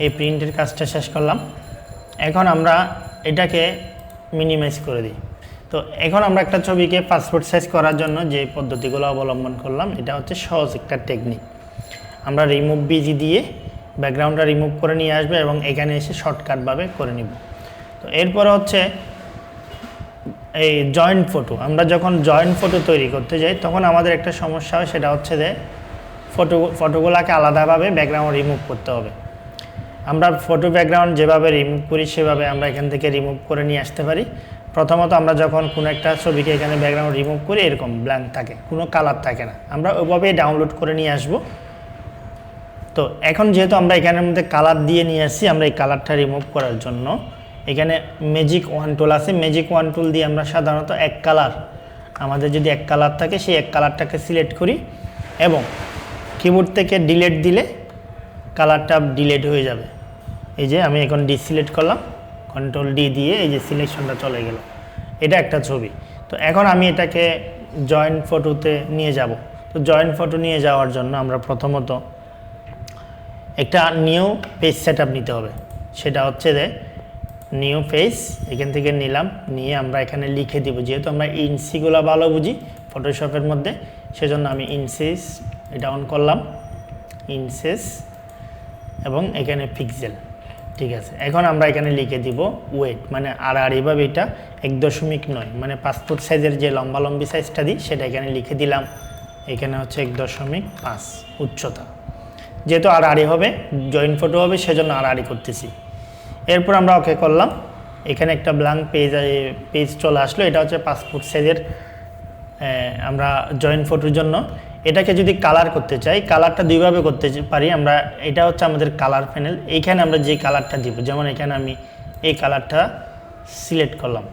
এই প্রিন্টের কাজটা শেষ করলাম। এখন আমরা এটাকে মিনিমাইজ করে দিই। তো এখন আমরা একটা ছবিকে পাসপোর্ট সাইজ করার জন্য যে পদ্ধতিগুলো অবলম্বন করলাম, এটা হচ্ছে সহজ একটা টেকনিক। আমরা রিমুভ বিজি দিয়ে ব্যাকগ্রাউন্ডটা রিমুভ করে নিয়ে আসবে এবং এখানে এসে শর্টকাটভাবে করে নিব। তো এরপরে হচ্ছে এই জয়েন্ট ফটো। আমরা যখন জয়েন্ট ফটো তৈরি করতে যাই তখন আমাদের একটা সমস্যা হয়, সেটা হচ্ছে যে ফটোগুলোকে আলাদাভাবে ব্যাকগ্রাউন্ড রিমুভ করতে হবে। আমরা ফটো ব্যাকগ্রাউন্ড যেভাবে রিমুভ করি সেভাবে আমরা এখান থেকে রিমুভ করে নিয়ে আসতে পারি। প্রথমত আমরা যখন কোনো একটা ছবিকে এখানে ব্যাকগ্রাউন্ড রিমুভ করি, এরকম ব্ল্যাঙ্ক থাকে, কোনো কালার থাকে না, আমরা ওইভাবেই ডাউনলোড করে নিয়ে আসব। তো এখন যেহেতু আমরা এখানের মধ্যে কালার দিয়ে নিয়ে আসছি, আমরা এই কালারটা রিমুভ করার জন্য এখানে ম্যাজিক ওয়ান টুল আছে। ম্যাজিক ওয়ান টুল দিয়ে আমরা সাধারণত এক কালার, আমাদের যদি এক কালার থাকে সেই এক কালারটাকে সিলেক্ট করি এবং কিবোর্ড থেকে ডিলেট দিলে কালারটা ডিলেট হয়ে যাবে। এই যে আমি এখন ডিসিলেক্ট করলাম, কন্ট্রোল ডি দিয়ে এই যে সিলেকশনটা চলে গেল, এটা একটা ছবি। তো এখন আমি এটাকে জয়েন্ট ফটোতে নিয়ে যাব। তো জয়েন্ট ফটো নিয়ে যাওয়ার জন্য আমরা প্রথমত একটা নিউ পেজ সেটআপ নিতে হবে। সেটা হচ্ছে যে নিউ পেজ, এখান থেকে নিলাম, নিয়ে আমরা এখানে লিখে দিব। যেহেতু আমরা ইঞ্চিগুলো ভালো বুঝি ফটোশপের মধ্যে, সেজন্য আমি ইঞ্চেস এটা অন করলাম, ইঞ্চেস এবং এখানে পিক্সেল। ঠিক আছে, এখন আমরা এখানে লিখে দিব ওয়েট, মানে আড়াআড়িভাবে এটা 1.9, মানে পাসপোর্ট সাইজের যে লম্বালম্বি সাইজটা দিই সেটা এখানে লিখে দিলাম। এখানে হচ্ছে 1.5 উচ্চতা, যেহেতু আড়াআড়ি হবে, জয়েন্ট ফটো হবে, সেজন্য আড়াআড়ি করতেছি। এরপর আমরা ওকে করলাম, এখানে একটা ব্ল্যাঙ্ক পেজ চলে আসলো। এটা হচ্ছে পাসপোর্ট সাইজের আমরা জয়েন্ট ফটোর জন্য। এটাকে যদি কালার করতে চাই, কালারটা দুইভাবে করতে পারি আমরা। এটা হচ্ছে আমাদের কালার প্যানেল, এইখানে আমরা যে কালারটা দিব, যেমন এখানে আমি এই কালারটা সিলেক্ট করলাম,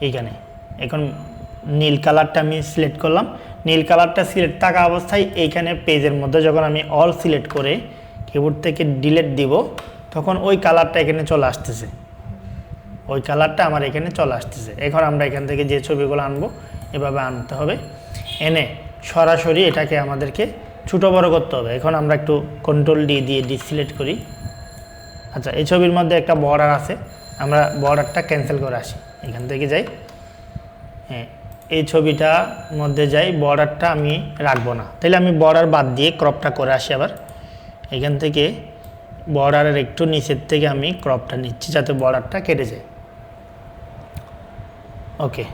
এইখানে এখন নীল কালারটা আমি সিলেক্ট করলাম। নীল কালারটা সিলেক্ট থাকা অবস্থায় এইখানে পেজের মধ্যে যখন আমি অল সিলেক্ট করে কিবোর্ড থেকে ডিলিট দিব, তখন ওই কালারটা এখানে চলে আসতেছে, ওই কালারটা আমার এখানে চলে আসতেছে। এখন আমরা এখান থেকে যে ছবিগুলো আনবো এভাবে আনতে হবে, এনে সরাসরি এটাকে আমাদেরকে ছোটো বড় করতে হবে। এখন আমরা একটু কন্ট্রোল ডি দিয়ে ডিসিলেক্ট করি। আচ্ছা, এই ছবির মধ্যে একটা বর্ডার আছে, আমরা বর্ডারটা ক্যান্সেল করে আসি, এখান থেকে যাই। হ্যাঁ, এই ছবিটার মধ্যে যাই, বর্ডারটা আমি রাখবো না, তাহলে আমি বর্ডার বাদ দিয়ে ক্রপটা করে আসি। আবার এখান থেকে বর্ডারের একটু নিচের থেকে আমি ক্রপটা নিচ্ছি যাতে বর্ডারটা কেটে যায়। ওকে,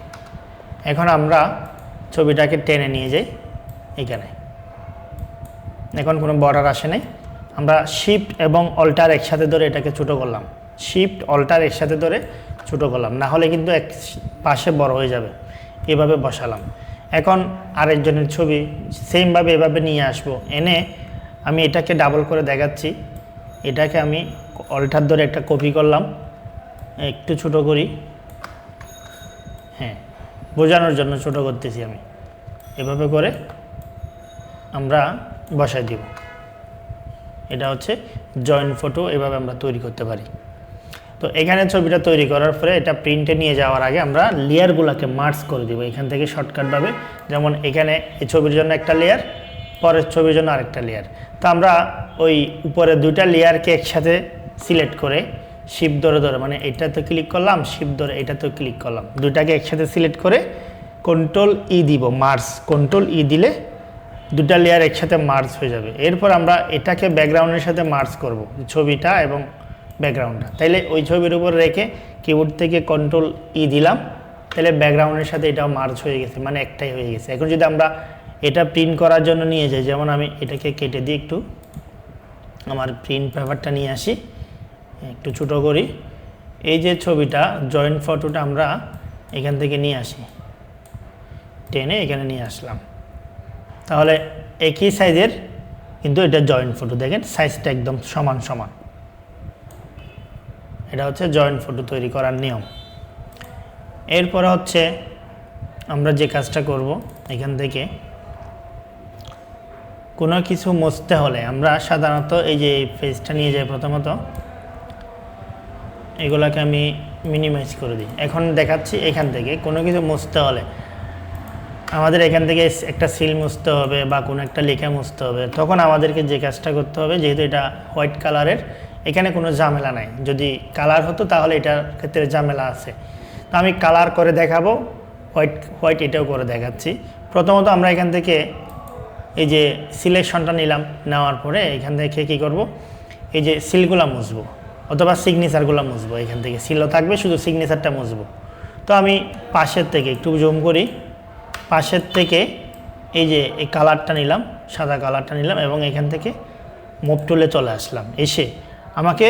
এখন আমরা ছবিটাকে টেনে নিয়ে যাই এখানে। এখন কোনো বর্ডার আসে নাই, আমরা শিফট এবং অল্টার একসাথে ধরে এটাকে ছোটো করলাম, শিফট অল্টার একসাথে ধরে ছোটো করলাম, না হলে কিন্তু এক পাশে বড় হয়ে যাবে। এভাবে বসালাম। এখন আরেকজনের ছবি সেমভাবে এভাবে নিয়ে আসবো, এনে আমি এটাকে ডাবল করে দেখাচ্ছি। এটাকে আমি অল্টার ধরে একটা কপি করলাম, একটু ছোটো করি, হ্যাঁ বোঝানোর জন্য ছোটো করতেছি আমি। এভাবে করে আমরা বসাই দিব। এটা হচ্ছে জয়েন্ট ফটো, এভাবে আমরা তৈরি করতে পারি। তো এখানে ছবিটা তৈরি করার পরে এটা প্রিন্টে নিয়ে যাওয়ার আগে আমরা লেয়ারগুলোকে মার্জ করে দিব এখান থেকে শর্টকাটভাবে। যেমন এখানে এই ছবির জন্য একটা লেয়ার, পরের ছবির জন্য আরেকটা লেয়ার। তো আমরা ওই উপরে দুইটা লেয়ারকে একসাথে সিলেক্ট করে শিফট ধরে ধরে, মানে এটাতে ক্লিক করলাম, শিফট ধরে এটাতেও ক্লিক করলাম, দুইটাকে একসাথে সিলেক্ট করে কন্ট্রোল ই দিব, মার্জ। কন্ট্রোল ই দিলে দুটা লেয়ার একসাথে মার্জ হয়ে যাবে। এরপর আমরা এটাকে ব্যাকগ্রাউন্ডের সাথে মার্জ করব, ছবিটা এবং ব্যাকগ্রাউন্ডটা। তাইলে ওই ছবির উপর রেখে কিবোর্ড থেকে কন্ট্রোল ই দিলাম, তাহলে ব্যাকগ্রাউন্ডের সাথে এটাও মার্জ হয়ে গেছে, মানে একটাই হয়ে গেছে। এখন যদি আমরা এটা প্রিন্ট করার জন্য নিয়ে যাই, যেমন আমি এটাকে কেটে দিই, একটু আমার প্রিন্ট পেপারটা নিয়ে আসি, একটু ছোটো করি। এই যে ছবিটা জয়েন্ট ফটোটা আমরা এখান থেকে নিয়ে আসি, টেনে এখানে নিয়ে আসলাম, তাহলে একই সাইজের কিন্তু এটা জয়েন্ট ফটো। দেখেন সাইজটা একদম সমান সমান। এটা হচ্ছে জয়েন্ট ফটো তৈরি করার নিয়ম। এরপরে হচ্ছে আমরা যে কাজটা করব, এখান থেকে কোনো কিছু মুছতে হলে আমরা সাধারণত এই যে পেজটা নিয়ে যাই, প্রথমত এগুলাকে আমি মিনিমাইজ করে দিই। এখন দেখাচ্ছি এখান থেকে কোনো কিছু মুছতে হলে আমাদের এখান থেকে একটা সিল মুছতে হবে বা কোনো একটা লেখা মুছতে হবে, তখন আমাদেরকে যে কাজটা করতে হবে, যেহেতু এটা হোয়াইট কালারের, এখানে কোনো ঝামেলা নাই। যদি কালার হতো তাহলে এটার ক্ষেত্রে ঝামেলা আছে। তো আমি কালার করে দেখাবো, হোয়াইট এটাও করে দেখাচ্ছি। প্রথমত আমরা এখান থেকে এই যে সিলেকশনটা নিলাম, নেওয়ার পরে এখান থেকে কী করব, এই যে সিলগুলো মুছবো অথবা সিগনেচারগুলো মুছবো। এখান থেকে সিলও থাকবে, শুধু সিগনেচারটা মুছবো। তো আমি পাশের থেকে একটু জুম করি, পাশের থেকে এই যে এই কালারটা নিলাম, সাদা কালারটা নিলাম এবং এখান থেকে মুভ টুলে চলে আসলাম। এসে আমাকে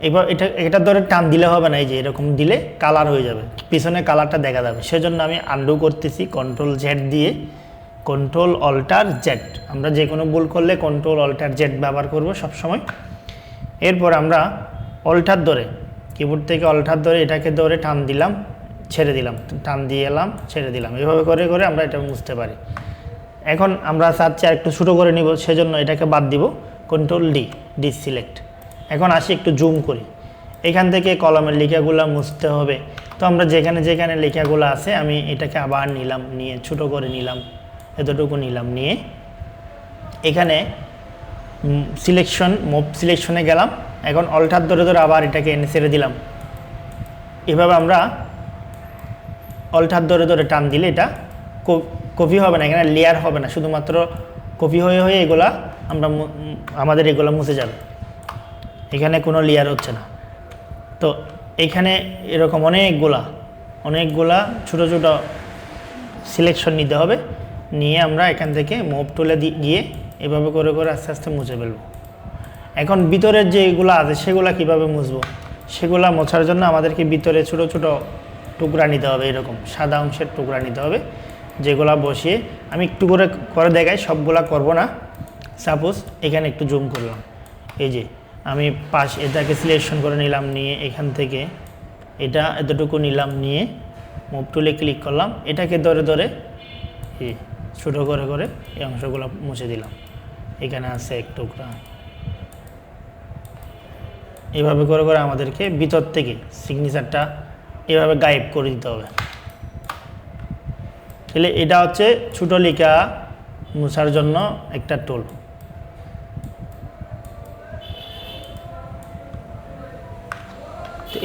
এবার এটা ধরে টান দিলে হবে না, এই যে এরকম দিলে কালার হয়ে যাবে, পিছনে কালারটা দেখা যাবে। সেজন্য আমি আনডু করতেছি কন্ট্রোল জেড দিয়ে, কন্ট্রোল অল্টার জেড। আমরা যে কোনো ভুল করলে কন্ট্রোল অল্টার জেড ব্যবহার করব সবসময়। এরপর আমরা অল্টার ধরে, কিবোর্ড থেকে অল্টার ধরে এটাকে ধরে টান দিলাম, ছেড়ে দিলাম, টান দিয়ে এলাম, ছেড়ে দিলাম, এভাবে করে করে আমরা এটা মুছতে পারি। এখন আমরা চাচ্ছি আর একটু ছোটো করে নিব, সেজন্য এটাকে বাদ দিব, কন্ট্রোল ডি সিলেক্ট। এখন আসি একটু জুম করি, এখান থেকে কলমের লেখাগুলো মুছতে হবে। তো আমরা যেখানে যেখানে লেখাগুলো আছে আমি এটাকে আবার নিলাম, নিয়ে ছোটো করে নিলাম, এতটুকু নিলাম, নিয়ে এখানে মুভ সিলেকশনে গেলাম। এখন অল্টার ধরে ধরে আবার এটাকে এনে ছেড়ে দিলাম। এভাবে আমরা অল্টার ধরে ধরে টান দিলে এটা কপি হবে না, এখানে লেয়ার হবে না, শুধুমাত্র কপি হয়ে হয়ে এগুলা আমাদের এগুলো মুছে যাবে, এখানে কোনো লেয়ার হচ্ছে না। তো এখানে এরকম অনেকগুলা ছোটো ছোটো সিলেকশন নিতে হবে, নিয়ে আমরা এখান থেকে মুভ টুলে গিয়ে এভাবে করে করে আস্তে আস্তে মুছে ফেলব। এখন ভিতরের যেগুলো আছে সেগুলো কিভাবে মুছবো, সেগুলো মোছার জন্য আমাদেরকে ভিতরে ছোটো ছোটো টুকরা নিতে হবে, এরকম সাদা অংশের টুকরা নিতে হবে, যেগুলা বসিয়ে আমি একটু করে করে দেখাই, সবগুলা করব না। সাপোজ এখানে একটু জুম করলাম, এই যে আমি এটাকে সিলেকশন করে নিলাম, নিয়ে এখান থেকে এটা এতটুকু নিলাম, নিয়ে মুভ টুলে ক্লিক করলাম, এটাকে ধরে ধরে এই ছোটো করে করে এই অংশগুলো মুছে দিলাম। এখানে আছে এক টুকরা, এভাবে করে করে আমাদেরকে ভিতর থেকে সিগনেচারটা এভাবে গায়েব করে দিতে হবে। তাহলে এটা হচ্ছে ছোটো লেখা মুছার জন্য একটা টুল।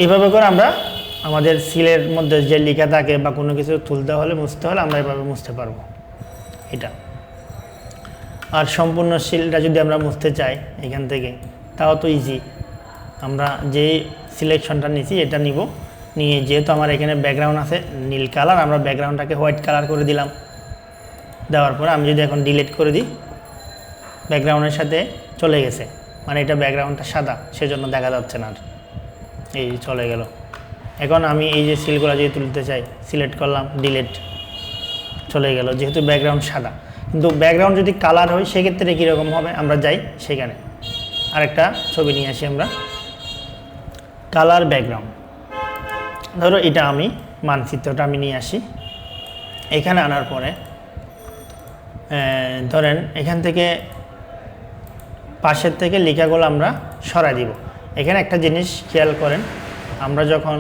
এভাবে করে আমরা আমাদের সিলের মধ্যে যে লেখা থাকে বা কোনো কিছু তুলতে হলে মুছতে হলে আমরা এভাবে মুছতে পারবো এটা। আর সম্পূর্ণ সিলটা যদি আমরা মুছতে চাই এখান থেকে, তাও তো ইজি। আমরা যে সিলেকশনটা নিয়েছি এটা নিব, নিয়ে যেহেতু আমার এখানে ব্যাকগ্রাউন্ড আছে নীল কালার, আমরা ব্যাকগ্রাউন্ডটাকে হোয়াইট কালার করে দিলাম। দেওয়ার পরে আমি যদি এখন ডিলিট করে দিই, ব্যাকগ্রাউন্ডের সাথে চলে গেছে, মানে এটা ব্যাকগ্রাউন্ডটা সাদা, সেজন্য দেখা যাচ্ছে না আর, এই চলে গেল। এখন আমি এই যে সিলগুলো যদি তুলতে চাই, সিলেক্ট করলাম, ডিলিট, চলে গেল, যেহেতু ব্যাকগ্রাউন্ড সাদা। কিন্তু ব্যাকগ্রাউন্ড যদি কালার হয় সেক্ষেত্রে কীরকম হবে, আমরা যাই সেখানে আরেকটা ছবি নিয়ে আসি আমরা, কালার ব্যাকগ্রাউন্ড। ধরো এটা আমি মানচিত্রটা আমি নিয়ে আসি, এখানে আনার পরে ধরেন এখান থেকে পাশের থেকে লেখাগুলো আমরা সরাই দিব। এখানে একটা জিনিস খেয়াল করেন, আমরা যখন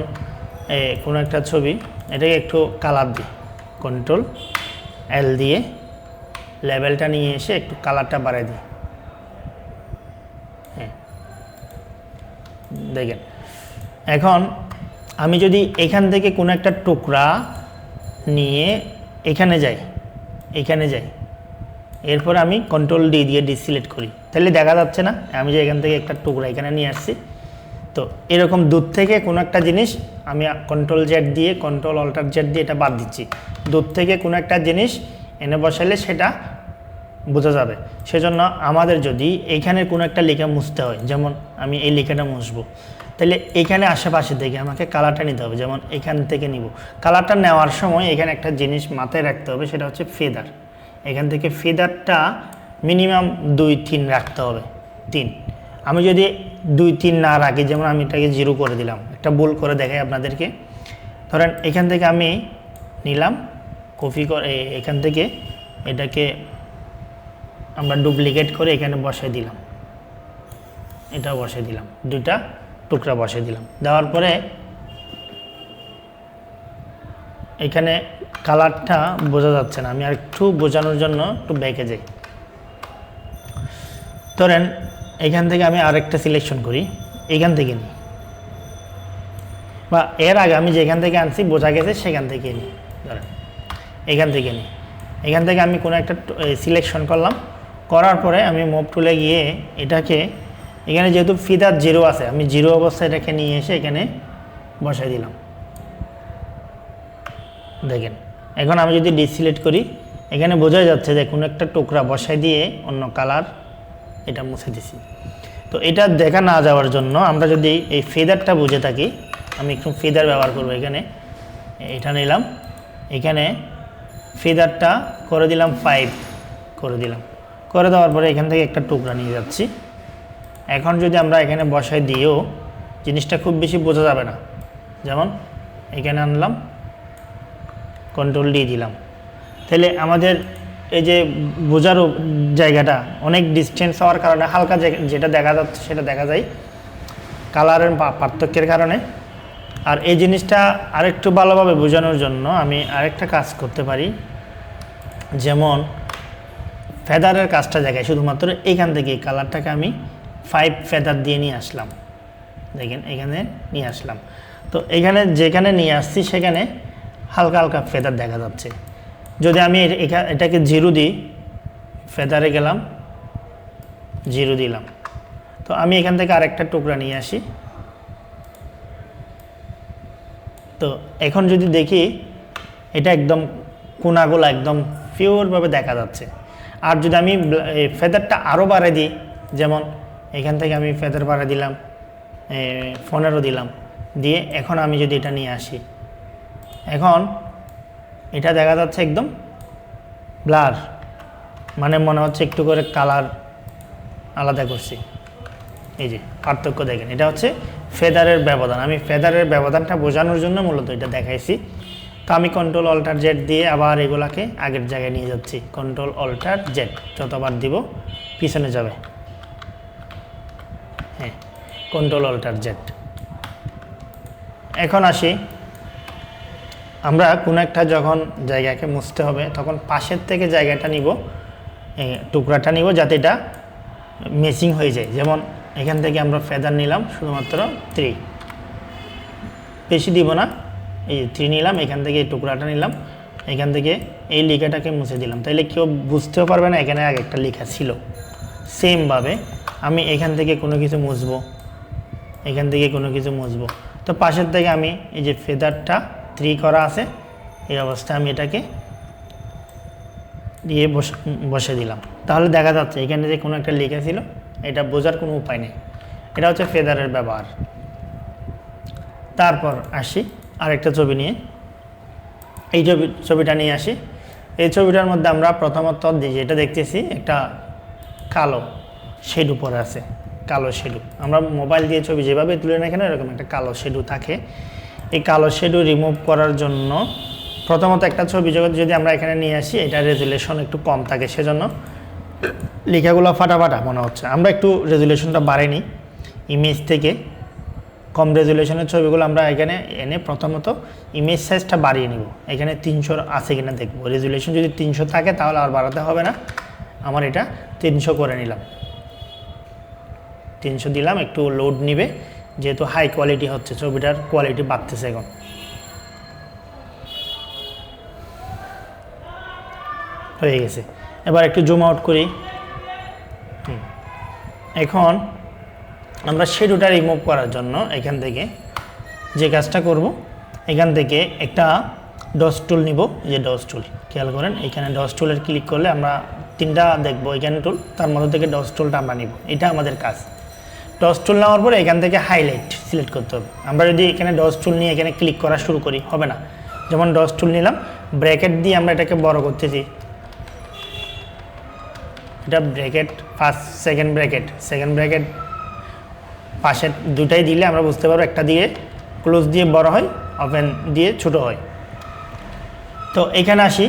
কোনো একটা ছবি এটাকে একটু কালার দিই, কন্ট্রোল এল দিয়ে লেভেলটা নিয়ে এসে একটু কালারটা বাড়াই দিই। হ্যাঁ দেখেন, এখন আমি যদি এখান থেকে কোনো একটা টুকরা নিয়ে এখানে যাই, এরপর আমি কন্ট্রোল ডি দিয়ে ডিসিলেক্ট করি, তাহলে দেখা যাচ্ছে না আমি যে এখান থেকে একটা টুকরা এখানে নিয়ে আসছি। তো এরকম দূর থেকে কোনো একটা জিনিস আমি কন্ট্রোল জেড দিয়ে, কন্ট্রোল অল্টার জেড দিয়ে এটা বাদ দিচ্ছি। দূর থেকে কোনো একটা জিনিস এনে বসালে সেটা বোঝা যাবে। সেজন্য আমাদের যদি এইখানে কোনো একটা লেখা মুছতে হয়, যেমন আমি এই লেখাটা মুছবো, তাহলে এখানে আশেপাশে থেকে আমাকে কালারটা নিতে হবে, যেমন এখান থেকে নিব। কালারটা নেওয়ার সময় এখানে একটা জিনিস মাথায় রাখতে হবে, সেটা হচ্ছে ফেদার। এখান থেকে ফেদারটা মিনিমাম 2-3 রাখতে হবে, 3। আমি যদি 2-3 না রাখি, যেমন আমি এটাকে 0 করে দিলাম, একটা ভুল করে দেখাই আপনাদেরকে। ধরেন এখান থেকে আমি নিলাম, কপি করে এখান থেকে এটাকে আমরা ডুপ্লিকেট করে এখানে বসাই দিলাম, এটা বসাই দিলাম, 2টা টুকরা বসাই দিলাম। দেওয়ার পরে এখানে কালারটা বোঝা যাচ্ছে না, আমি আর একটু বোঝানোর জন্য একটু ব্যাকে যাই। ধরেন এখান থেকে আমি আরেকটা সিলেকশন করি, এখান থেকে নিই, বা এর আগে আমি যেখান থেকে আনছি বোঝা গেছে সেখান থেকে নিই। ধরেন এখান থেকে নিই, এখান থেকে আমি কোনো একটা সিলেকশন করলাম, করার পরে আমি মুভ টুলে গিয়ে এটাকে এখানে যেহেতু ফিদার 0 আছে, আমি 0 অবস্থায় এটাকে নিয়ে এসে এখানে বসাই দিলাম। দেখেন এখন আমি যদি ডিসিলেক্ট করি, এখানে বোঝা যাচ্ছে যে কোনো একটা টুকরা বসাই দিয়ে অন্য কালার এটা মুছে দিছি। তো এটা দেখা না যাওয়ার জন্য আমরা যদি এই ফেদারটা বুঝে থাকি, আমি একটু ফেদার ব্যবহার করব। এখানে এটা নিলাম, এখানে ফেদারটা করে দিলাম 5 করে দিলাম, করে দেওয়ার পরে এখান থেকে একটা টুকরা নিয়ে যাচ্ছি। এখন যদি আমরা এখানে বসাই দিয়েও জিনিসটা খুব বেশি বোঝা যাবে না, যেমন এখানে আনলাম, কন্ট্রোল ডি দিলাম, তাহলে আমাদের এই যে বোঝার জায়গাটা অনেক ডিস্টেন্স হওয়ার কারণে হালকা যেটা দেখা যাচ্ছে সেটা দেখা যায় কালারের পার্থক্যের কারণে। আর এই জিনিসটা আরেকটু ভালোভাবে বোঝানোর জন্য আমি আরেকটা কাজ করতে পারি, যেমন ফেদারের কাজটা জায়গায় শুধুমাত্র এইখান থেকে এই কালারটাকে আমি 5 ফেদার দিয়ে নিয়ে আসলাম। দেখেন এখানে নিয়ে আসলাম, তো এখানে যেখানে নিয়ে আসছি সেখানে হালকা হালকা ফেদার দেখা যাচ্ছে। যদি আমি এটাকে 0 দিই, ফেদারে গেলাম, 0 দিলাম, তো আমি এখান থেকে আরেকটা টুকরা নিয়ে আসি, তো এখন যদি দেখি এটা একদম কোনাগুলো একদম পিওরভাবে দেখা যাচ্ছে। আর যদি আমি ফেদারটা আরও বাড়াই দিই, যেমন এখান থেকে আমি ফেদার বাড়াই দিলাম 15 দিলাম, দিয়ে এখন আমি যদি এটা নিয়ে আসি, এখন এটা দেখা যাচ্ছে একদম ব্লার, মানে মনে হচ্ছে একটু করে কালার আলাদা করছি। এই যে পার্থক্য দেখেন, এটা হচ্ছে ফেদারের ব্যবধান। আমি ফেদারের ব্যবধানটা বোঝানোর জন্য মূলত এটা দেখাইছি। তো আমি কন্ট্রোল অল্টার জেড দিয়ে আবার এগুলাকে আগের জায়গায় নিয়ে যাচ্ছি। কন্ট্রোল অল্টার জেড যতবার দিব পিছনে যাবে। হ্যাঁ, কন্ট্রোল অল্টার জেড। এখন আসি, আমরা কোনো একটা যখন জায়গাকে মুছতে হবে তখন পাশের থেকে জায়গাটা নিব, টুকরাটা নিব যাতে এটা মেসিং হয়ে যায়। যেমন এখান থেকে আমরা ফেদার নিলাম শুধুমাত্র 3, বেশি দিব না, এই 3 নিলাম, এখান থেকে এই টুকরাটা নিলাম, এখান থেকে এই লেখাটাকে মুছে দিলাম, তাইলে কেউ বুঝতেও পারবে না এখানে আগে একটা লেখা ছিল। সেমভাবে আমি এখান থেকে কোনো কিছু মুছবো, এখান থেকে কোনো কিছু মুছবো, তো পাশের থেকে আমি এই যে ফেদারটা 3 করা আছে এই অবস্থায় আমি এটাকে দিয়ে বসে দিলাম, তাহলে দেখা যাচ্ছে এখানে যে কোনো একটা লেখা ছিল এটা বোঝার কোনো উপায় নেই। এটা হচ্ছে ফেদারের ব্যবহার। তারপর আসি আরেকটা ছবি নিয়ে, এই ছবিটা নিয়ে আসি। এই ছবিটার মধ্যে আমরা প্রথমত যেটা দেখতেছি একটা কালো শেডু পরে আছে, কালো শেডু। আমরা মোবাইল দিয়ে ছবি যেভাবে তুলে না কেন এরকম একটা কালো শেডু থাকে। এই কালো শেডু রিমুভ করার জন্য প্রথমত একটা ছবি যদি আমরা এখানে নিয়ে আসি, এটা রেজুলেশন একটু কম থাকে, সেজন্য লেখাগুলো ফাটা মনে হচ্ছে। আমরা একটু রেজুলেশনটা বাড়াই নিই, ইমেজ থেকে কম রেজুলেশনের ছবিগুলো আমরা এখানে এনে প্রথমত ইমেজ সাইজটা বাড়িয়ে নিব। এখানে 300 আছে কিনা দেখব, রেজুলেশন যদি 300 থাকে তাহলে আর বাড়াতে হবে না। আমার এটা 300 করে নিলাম, 300 দিলাম, একটু লোড নিবে যেহেতু হাই কোয়ালিটি হচ্ছে, ছবিটার কোয়ালিটি বাড়তেছে। এখন হয়ে গেছে, এবার একটু জুম আউট করি। এখন আমরা শেডুটা রিমুভ করার জন্য এখান থেকে যে কাজটা করব, এখান থেকে একটা ডস টুল নিব। এই যে ডস টুল, খেয়াল করেন এখানে ডস টুলের ক্লিক করলে আমরা 3টা দেখবো এখানে টুল, তার মধ্যে থেকে ডস টুলটা আমরা নিব, এটা আমাদের কাজ। ডস টুল নেওয়ার পরে এখান থেকে হাইলাইট সিলেক্ট করতে হবে। আমরা যদি এখানে ডস টুল নিয়ে এখানে ক্লিক করা শুরু করি হবে না। যেমন ডস টুল নিলাম, ব্র্যাকেট দিয়ে আমরা এটাকে বড় করতেছি, এটা ব্র্যাকেট ফার্স্ট সেকেন্ড ব্র্যাকেট পাশের দুটাই দিলে আমরা বুঝতে পারবো, একটা দিয়ে ক্লোজ দিয়ে বড় হয়, ওপেন দিয়ে ছোট হয়। তো এখানে আসি,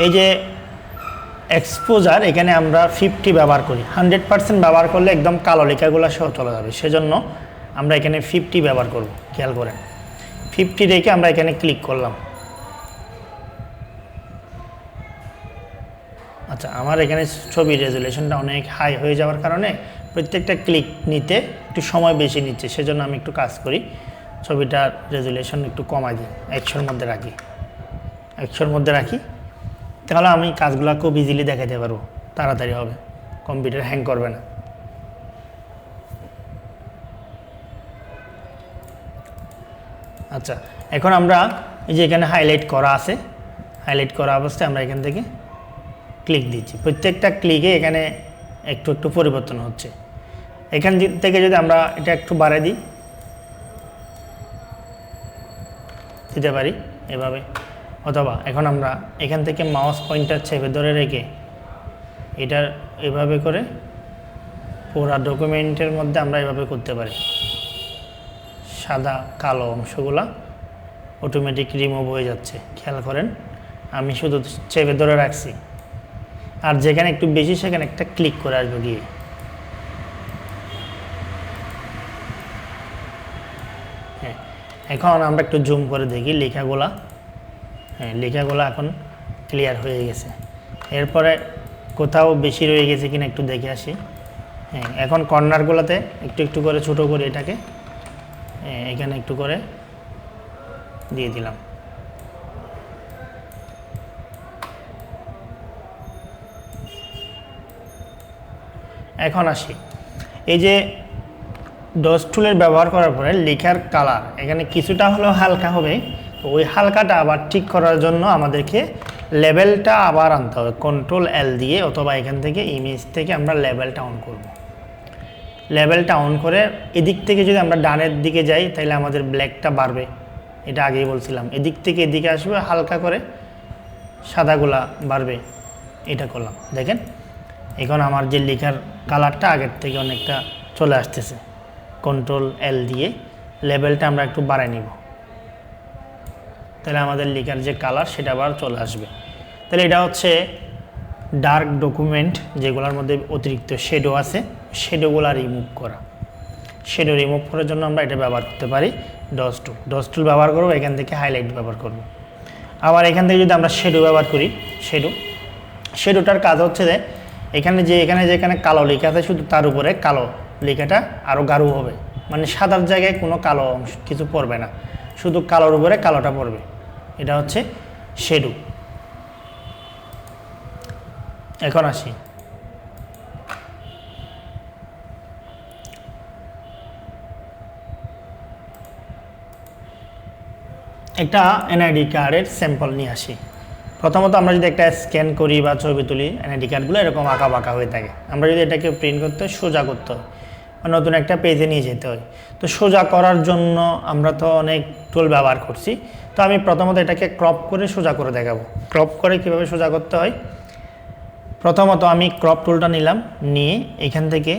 এই যে এক্সপোজার এখানে আমরা 50 ব্যবহার করি, 100% ব্যবহার করলে একদম কালো লেখাগুলো সহ চলে যাবে, সেজন্য আমরা এখানে 50 ব্যবহার করব। খেয়াল করেন 50 রেখে আমরা এখানে ক্লিক করলাম। আচ্ছা, আমার এখানে ছবির রেজুলেশনটা অনেক হাই হয়ে যাওয়ার কারণে প্রত্যেকটা ক্লিক নিতে একটু সময় বেশি নিচ্ছে, সেজন্য আমি একটু কাজ করি, ছবিটার রেজুলেশন একটু কমাই দিই, 100-র মধ্যে রাখি, 100-র মধ্যে রাখি, তাহলে আমি কাজগুলো খুব ইজিলি দেখাতে পারবো, তাড়াতাড়ি হবে, কম্পিউটার হ্যাং করবে না। আচ্ছা, এখন আমরা এই যে এখানে হাইলাইট করা আছে, হাইলাইট করা অবস্থায় আমরা এখান থেকে ক্লিক দিচ্ছি, প্রত্যেকটা ক্লিকে এখানে একটু একটু পরিবর্তন হচ্ছে। এখান থেকে যদি আমরা এটা একটু বাড়াই দিতে পারি এভাবে, অথবা এখন আমরা এখান থেকে মাউস পয়েন্টার চেপে ধরে রেখে এটা এভাবে করে পুরা ডকুমেন্টের মধ্যে আমরা এভাবে করতে পারি, সাদা কালো অংশগুলা অটোমেটিক রিমুভ হয়ে যাচ্ছে। খেয়াল করেন আমি শুধু চেপে ধরে রাখছি, আর যেখানে একটু বেশি সেখানে একটা ক্লিক করে আসবো গিয়ে। হ্যাঁ, এখন আমরা একটু জুম করে দেখি লেখাগুলা। হ্যাঁ, লেখাগুলো এখন ক্লিয়ার হয়ে গেছে। এরপরে কোথাও বেশি রয়ে গেছে কিনা একটু দেখে আসি। হ্যাঁ, এখন কর্নারগুলোতে একটু একটু করে ছোটো করে এটাকে এখানে একটু করে দিয়ে দিলাম। এখন আসি, এই যে ডস টুলের ব্যবহার করার পরে লেখার কালার এখানে কিছুটা হলেও হালকা হবে। তো ওই হালকাটা আবার ঠিক করার জন্য আমাদেরকে লেভেলটা আবার আনতে হবে, কন্ট্রোল এল দিয়ে, অথবা এখান থেকে ইমেজ থেকে আমরা লেভেলটা অন করব। লেভেলটা অন করে এদিক থেকে যদি আমরা ডানের দিকে যাই তাহলে আমাদের ব্ল্যাকটা বাড়বে, এটা আগেই বলছিলাম। এদিক থেকে এদিকে আসবে, হালকা করে সাদাগুলা বাড়বে, এটা করলাম। দেখেন এখন আমার যে লেখার কালারটা আগের থেকে অনেকটা চলে আসতেছে। কন্ট্রোল এল দিয়ে লেভেলটা আমরা একটু বাড়াই নিব, তাহলে আমাদের লেখার যে কালার সেটা আবার চলে আসবে। তাহলে এটা হচ্ছে ডার্ক ডকুমেন্ট যেগুলোর মধ্যে অতিরিক্ত শেডো আছে, শেডোগুলো রিমুভ করা। শেডো রিমুভ করার জন্য আমরা এটা ব্যবহার করতে পারি ডস টুল। ডস টুল ব্যবহার করবো, এখান থেকে হাইলাইট ব্যবহার করব। আবার এখান থেকে যদি আমরা শেডো ব্যবহার করি, শেডোটার কাজ হচ্ছে যে এখানে যেখানে কালো লেখা আছে শুধু তার উপরে কালো লেখাটা আরও গাঢ় হবে, মানে সাদার জায়গায় কোনো কালো অংশ কিছু পড়বে না, শুধু কালোর উপরে কালোটা পড়বে। এটা হচ্ছে শেডো। এখন আসি একটা এনআইডি কার্ডের স্যাম্পল নিয়ে আসি। প্রথমত আমরা যদি একটা স্ক্যান করি বা ছবি তুলি, এনআইডি কার্ডগুলো এরকম আঁকা বাঁকা হয়ে থাকে। আমরা যদি এটাকে প্রিন্ট করতে হয়, সোজা করতে হয়, নতুন একটা পেজে নিয়ে যেতে হয়। তো সোজা করার জন্য আমরা তো অনেক টুল ব্যবহার করছি। তো আমি প্রথমত এটাকে ক্রপ করে সোজা করে দেখাবো। ক্রপ করে কীভাবে সোজা করতে হয়, প্রথমত আমি ক্রপ টুলটা নিলাম, নিয়ে এখান থেকে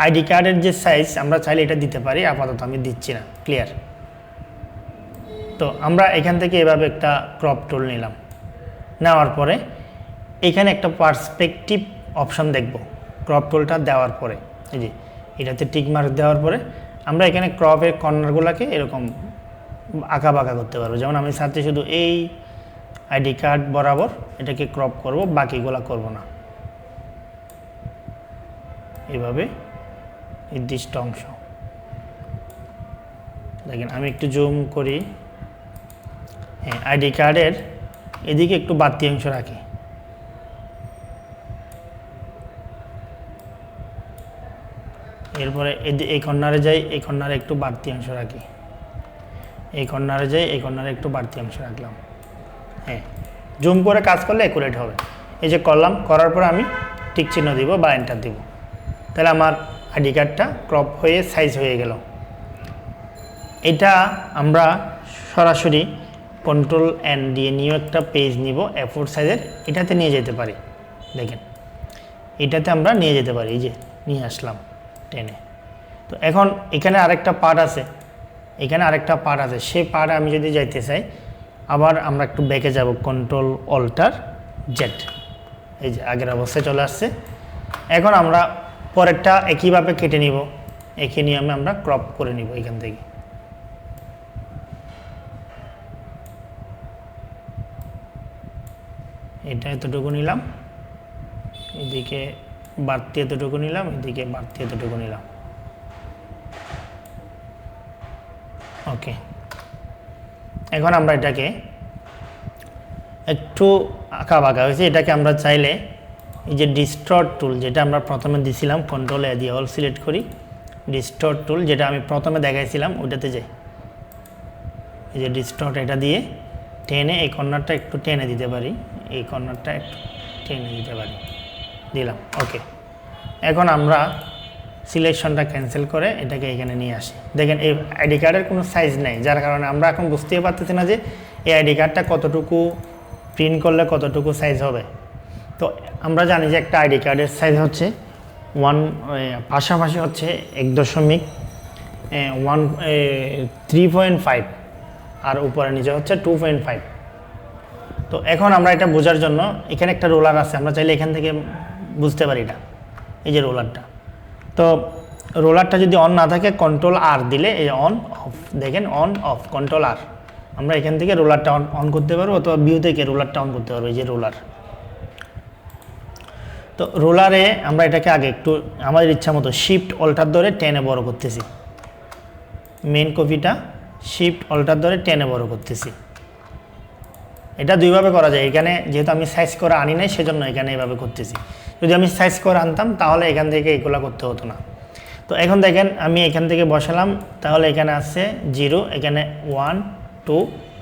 আইডি কার্ডের যে সাইজ আমরা চাইলে এটা দিতে পারি, আপাতত আমি দিচ্ছি না, ক্লিয়ার। তো আমরা এখান থেকে এভাবে একটা ক্রপ টুল নিলাম, নেওয়ার পরে এখানে একটা পার্সপেক্টিভ অপশন দেখব। ক্রপ টুলটা দেওয়ার পরে এই যে এটাতে টিক মার্ক দেওয়ার পরে আমরা এখানে ক্রপের কর্নারগুলোকে এরকম আঁকা বাঁকা করতে পারবো। যেমন আমি চাচ্ছি শুধু এই আইডি কার্ড বরাবর এটাকে ক্রপ করব, বাকিগুলা করব না। এভাবে নির্দিষ্ট অংশ দেখেন, আমি একটু জুম করি। হ্যাঁ, আইডি কার্ডের এদিকে একটু বাড়তি অংশ রাখি, এরপরে এই কর্নারে যাই, এই কর্নারে একটু বাড়তি অংশ রাখি, এই কর্নারে যাই, এই কর্নারে একটু বাড়তি অংশ রাখলাম। হ্যাঁ, জুম করে কাজ করলে অ্যাকুরেট হবে। এই যে করলাম, করার পরে আমি টিক চিহ্ন দিব বা এন্টার দিব, তাহলে আমার আইডি কার্ডটা ক্রপ হয়ে সাইজ হয়ে গেল। এটা আমরা সরাসরি কন্ট্রোল এন দিয়ে নিউ একটা পেজ নিব A4 সাইজের, এটাতে নিয়ে যেতে পারি। দেখেন এটাতে আমরা নিয়ে যেতে পারি, এই যে নিয়ে আসলাম টেনে। তো এখন এখানে আরেকটা পার্ট আছে, সেই পার্টে আমি যদি যাইতে চাই, আবার আমরা একটু ব্যাকে যাব, কন্ট্রোল অল্টার জেড, এই যে আগের অবস্থায় চলে আসছে। এখন আমরা পরেরটা একইভাবে কেটে নিব, একই নিয়মে আমরা ক্রপ করে নিব। এখান থেকে এটা এতটুকু নিলাম, এদিকে বাড়তি এতটুকু নিলাম, এদিকে বাড়তি এতটুকু নিলাম। ওকে, এখন আমরা এটাকে একটু আঁকা বাঁকা হয়েছে, এটাকে আমরা চাইলে এই যে ডিস্টর্ট টুল যেটা আমরা প্রথমে দিছিলাম, কন্ট্রোল এ দিয়ে অল সিলেক্ট করি, ডিস্টর্ট টুল যেটা আমি প্রথমে দেখাইছিলাম ওইটাতে যাই, এই যে ডিস্টর্ট, এটা দিয়ে টেনে এই কর্নারটা একটু টেনে দিতে পারি, এই কর্নারটা একটু টেনে দিতে পারি, দিলাম। ওকে, এখন আমরা সিলেকশনটা ক্যান্সেল করে এটাকে এখানে নিয়ে আসি। দেখেন এই আইডি কার্ডের কোনো সাইজ নেই, যার কারণে আমরা এখন বুঝতেই পারতেছি না যে এই আইডি কার্ডটা কতটুকু প্রিন্ট করলে কতটুকু সাইজ হবে। তো আমরা জানি যে একটা আইডি কার্ডের সাইজ হচ্ছে পাশাপাশি হচ্ছে 3.5 আর উপরে নিচে হচ্ছে 2.5। তো এখন আমরা এটা বোঝার জন্য এখানে একটা রোলার আছে, আমরা চাইলে এখান থেকে বুঝতে পারি এটা, এই যে রোলারটা। তো রোলারটা যদি অন না থাকে কন্ট্রোল আর দিলে এই অন অফ, দেখেন অন অফ, কন্ট্রোল আর, আমরা এখান থেকে রোলারটা অন করতে পারবো, অথবা ভিউ থেকে রোলারটা অন করতে পারবো, এই যে রোলার। তো রোলারে আমরা এটাকে আগে একটু আমাদের ইচ্ছা মতো শিফট অল্টার ধরে টেনে বড় করতেছি, মেন কপিটা শিফট অল্টার ধরে টেনে বড় করতেছি। এটা দুইভাবে করা যায়, এখানে যেহেতু আমি সাইজ করে আনি নাই সেজন্য এখানে এভাবে করতেছি। যদি আমি সাইজ করে আনতাম তাহলে এখান থেকে এগুলো করতে হতো না। তো এখন দেখেন আমি এখান থেকে বসালাম, তাহলে এখানে আছে 0, এখানে 1 2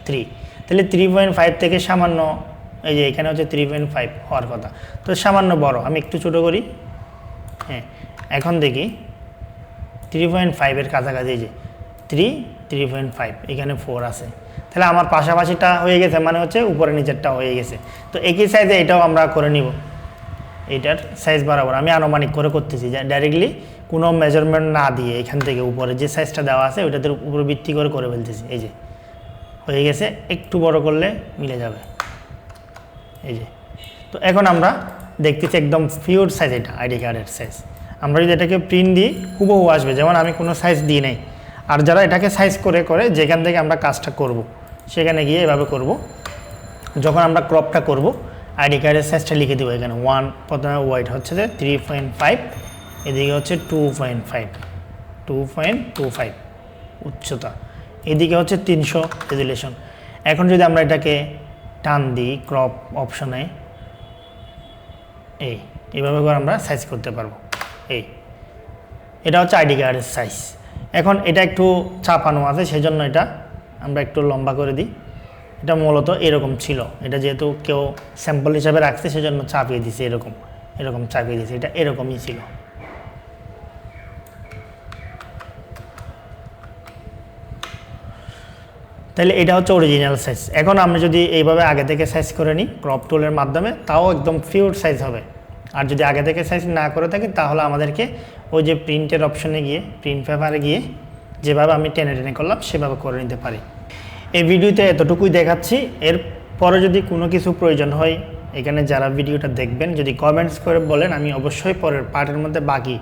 3, তাহলে 3.5 থেকে সামান্য, এই যে এখানে হচ্ছে 3.5 হওয়ার কথা, তো সামান্য বড়, আমি একটু ছোটো করি। হ্যাঁ, এখন দেখি 3.5-এর কাছাকাছি, যে 3.5, এখানে 4 আছে, তাহলে আমার পাশাপাশিটা হয়ে গেছে, মানে হচ্ছে উপরে নিচেরটা হয়ে গেছে। তো একই সাইজে এটাও আমরা করে নিব, এটার সাইজ বরাবর আমি আনুমানিক করে করতেছি, যে ডাইরেক্টলি কোনো মেজারমেন্ট না দিয়ে এখান থেকে উপরে যে সাইজটা দেওয়া আছে ওইটাতে উপরে ভিত্তি করে ফেলতেছি। এই যে হয়ে গেছে, একটু বড় করলে মিলে যাবে, এই যে। তো এখন আমরা দেখতেছি একদম পিওর সাইজ, এটা আইডি কার্ডের সাইজ। আমরা যদি এটাকে প্রিন্ট দিই হুবহু আসবে, যেমন আমি কোনো সাইজ দিই নাই। আর যারা এটাকে সাইজ করে যেখান থেকে আমরা কাজটা করব সেখানে গিয়ে এভাবে করব। যখন আমরা ক্রপটা করব আইডি কার্ডের সাইজটা লিখে দেবো এখানে 1, প্রথমে ওয়াইড হচ্ছে যে 3.5, এদিকে হচ্ছে 2.5 উচ্চতা, এদিকে হচ্ছে 300 রেজুলেশন। এখন যদি আমরা এটাকে টান দিই ক্রপ অপশনে, এইভাবে করে আমরা সাইজ করতে পারবো। এটা হচ্ছে আইডি কার্ডের সাইজ। এখন এটা একটু চাপানো আছে, সেজন্য এটা আমরা একটু লম্বা করে দিই। এটা মূলত এরকম ছিল, এটা যেহেতু কেউ স্যাম্পল হিসাবে রাখছে সেজন্য চাপিয়ে দিছে, এরকম চাপিয়ে দিছে, এটা এরকমই ছিল। তাহলে এটা হচ্ছে অরিজিনাল সাইজ। এখন আমরা যদি এইভাবে আগে থেকে সাইজ করে নিই ক্রপ টুলের মাধ্যমে, তাও একদম পিওর সাইজ হবে। আর যদি আগে থেকে সাইজ না করে থাকি তাহলে আমাদেরকে ওই যে প্রিন্টের অপশনে গিয়ে, প্রিন্ট পেপারে গিয়ে যেভাবে আমি টেনে করলাম সেভাবে করে নিতে পারি। এই ভিডিওতে এতটুকুই দেখাচ্ছি। এর পরে যদি কোনো কিছু প্রয়োজন হয়, এখানে যারা ভিডিওটা দেখবেন যদি কমেন্টস করে বলেন, আমি অবশ্যই পরের পার্টের মধ্যে বাকি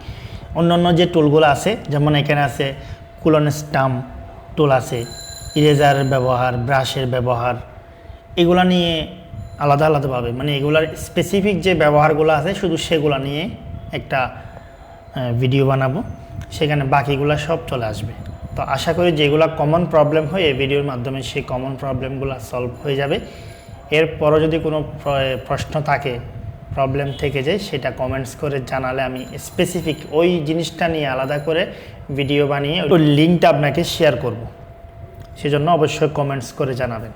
অন্য যে টুলগুলো আছে, যেমন এখানে আছে কুলন স্টাম্প টুল আছে, ইরেজারের ব্যবহার, ব্রাশের ব্যবহার, এগুলা নিয়ে আলাদাভাবে, মানে এগুলার স্পেসিফিক যে ব্যবহারগুলো আছে শুধু সেগুলো নিয়ে একটা ভিডিও বানাবো, সেখানে বাকিগুলো সব চলে আসবে। তো আশা করি যেগুলো কমন প্রবলেম হয় এই ভিডিওর মাধ্যমে সেই কমন প্রবলেমগুলো সলভ হয়ে যাবে। এরপরও যদি কোনো প্রশ্ন থাকে, প্রবলেম থেকে যায়, সেটা কমেন্টস করে জানালে আমি স্পেসিফিক ওই জিনিসটা নিয়ে আলাদা করে ভিডিও বানিয়ে ওই লিঙ্কটা আপনাকে শেয়ার করব। সেজন্য অবশ্যই কমেন্টস করে জানাবেন।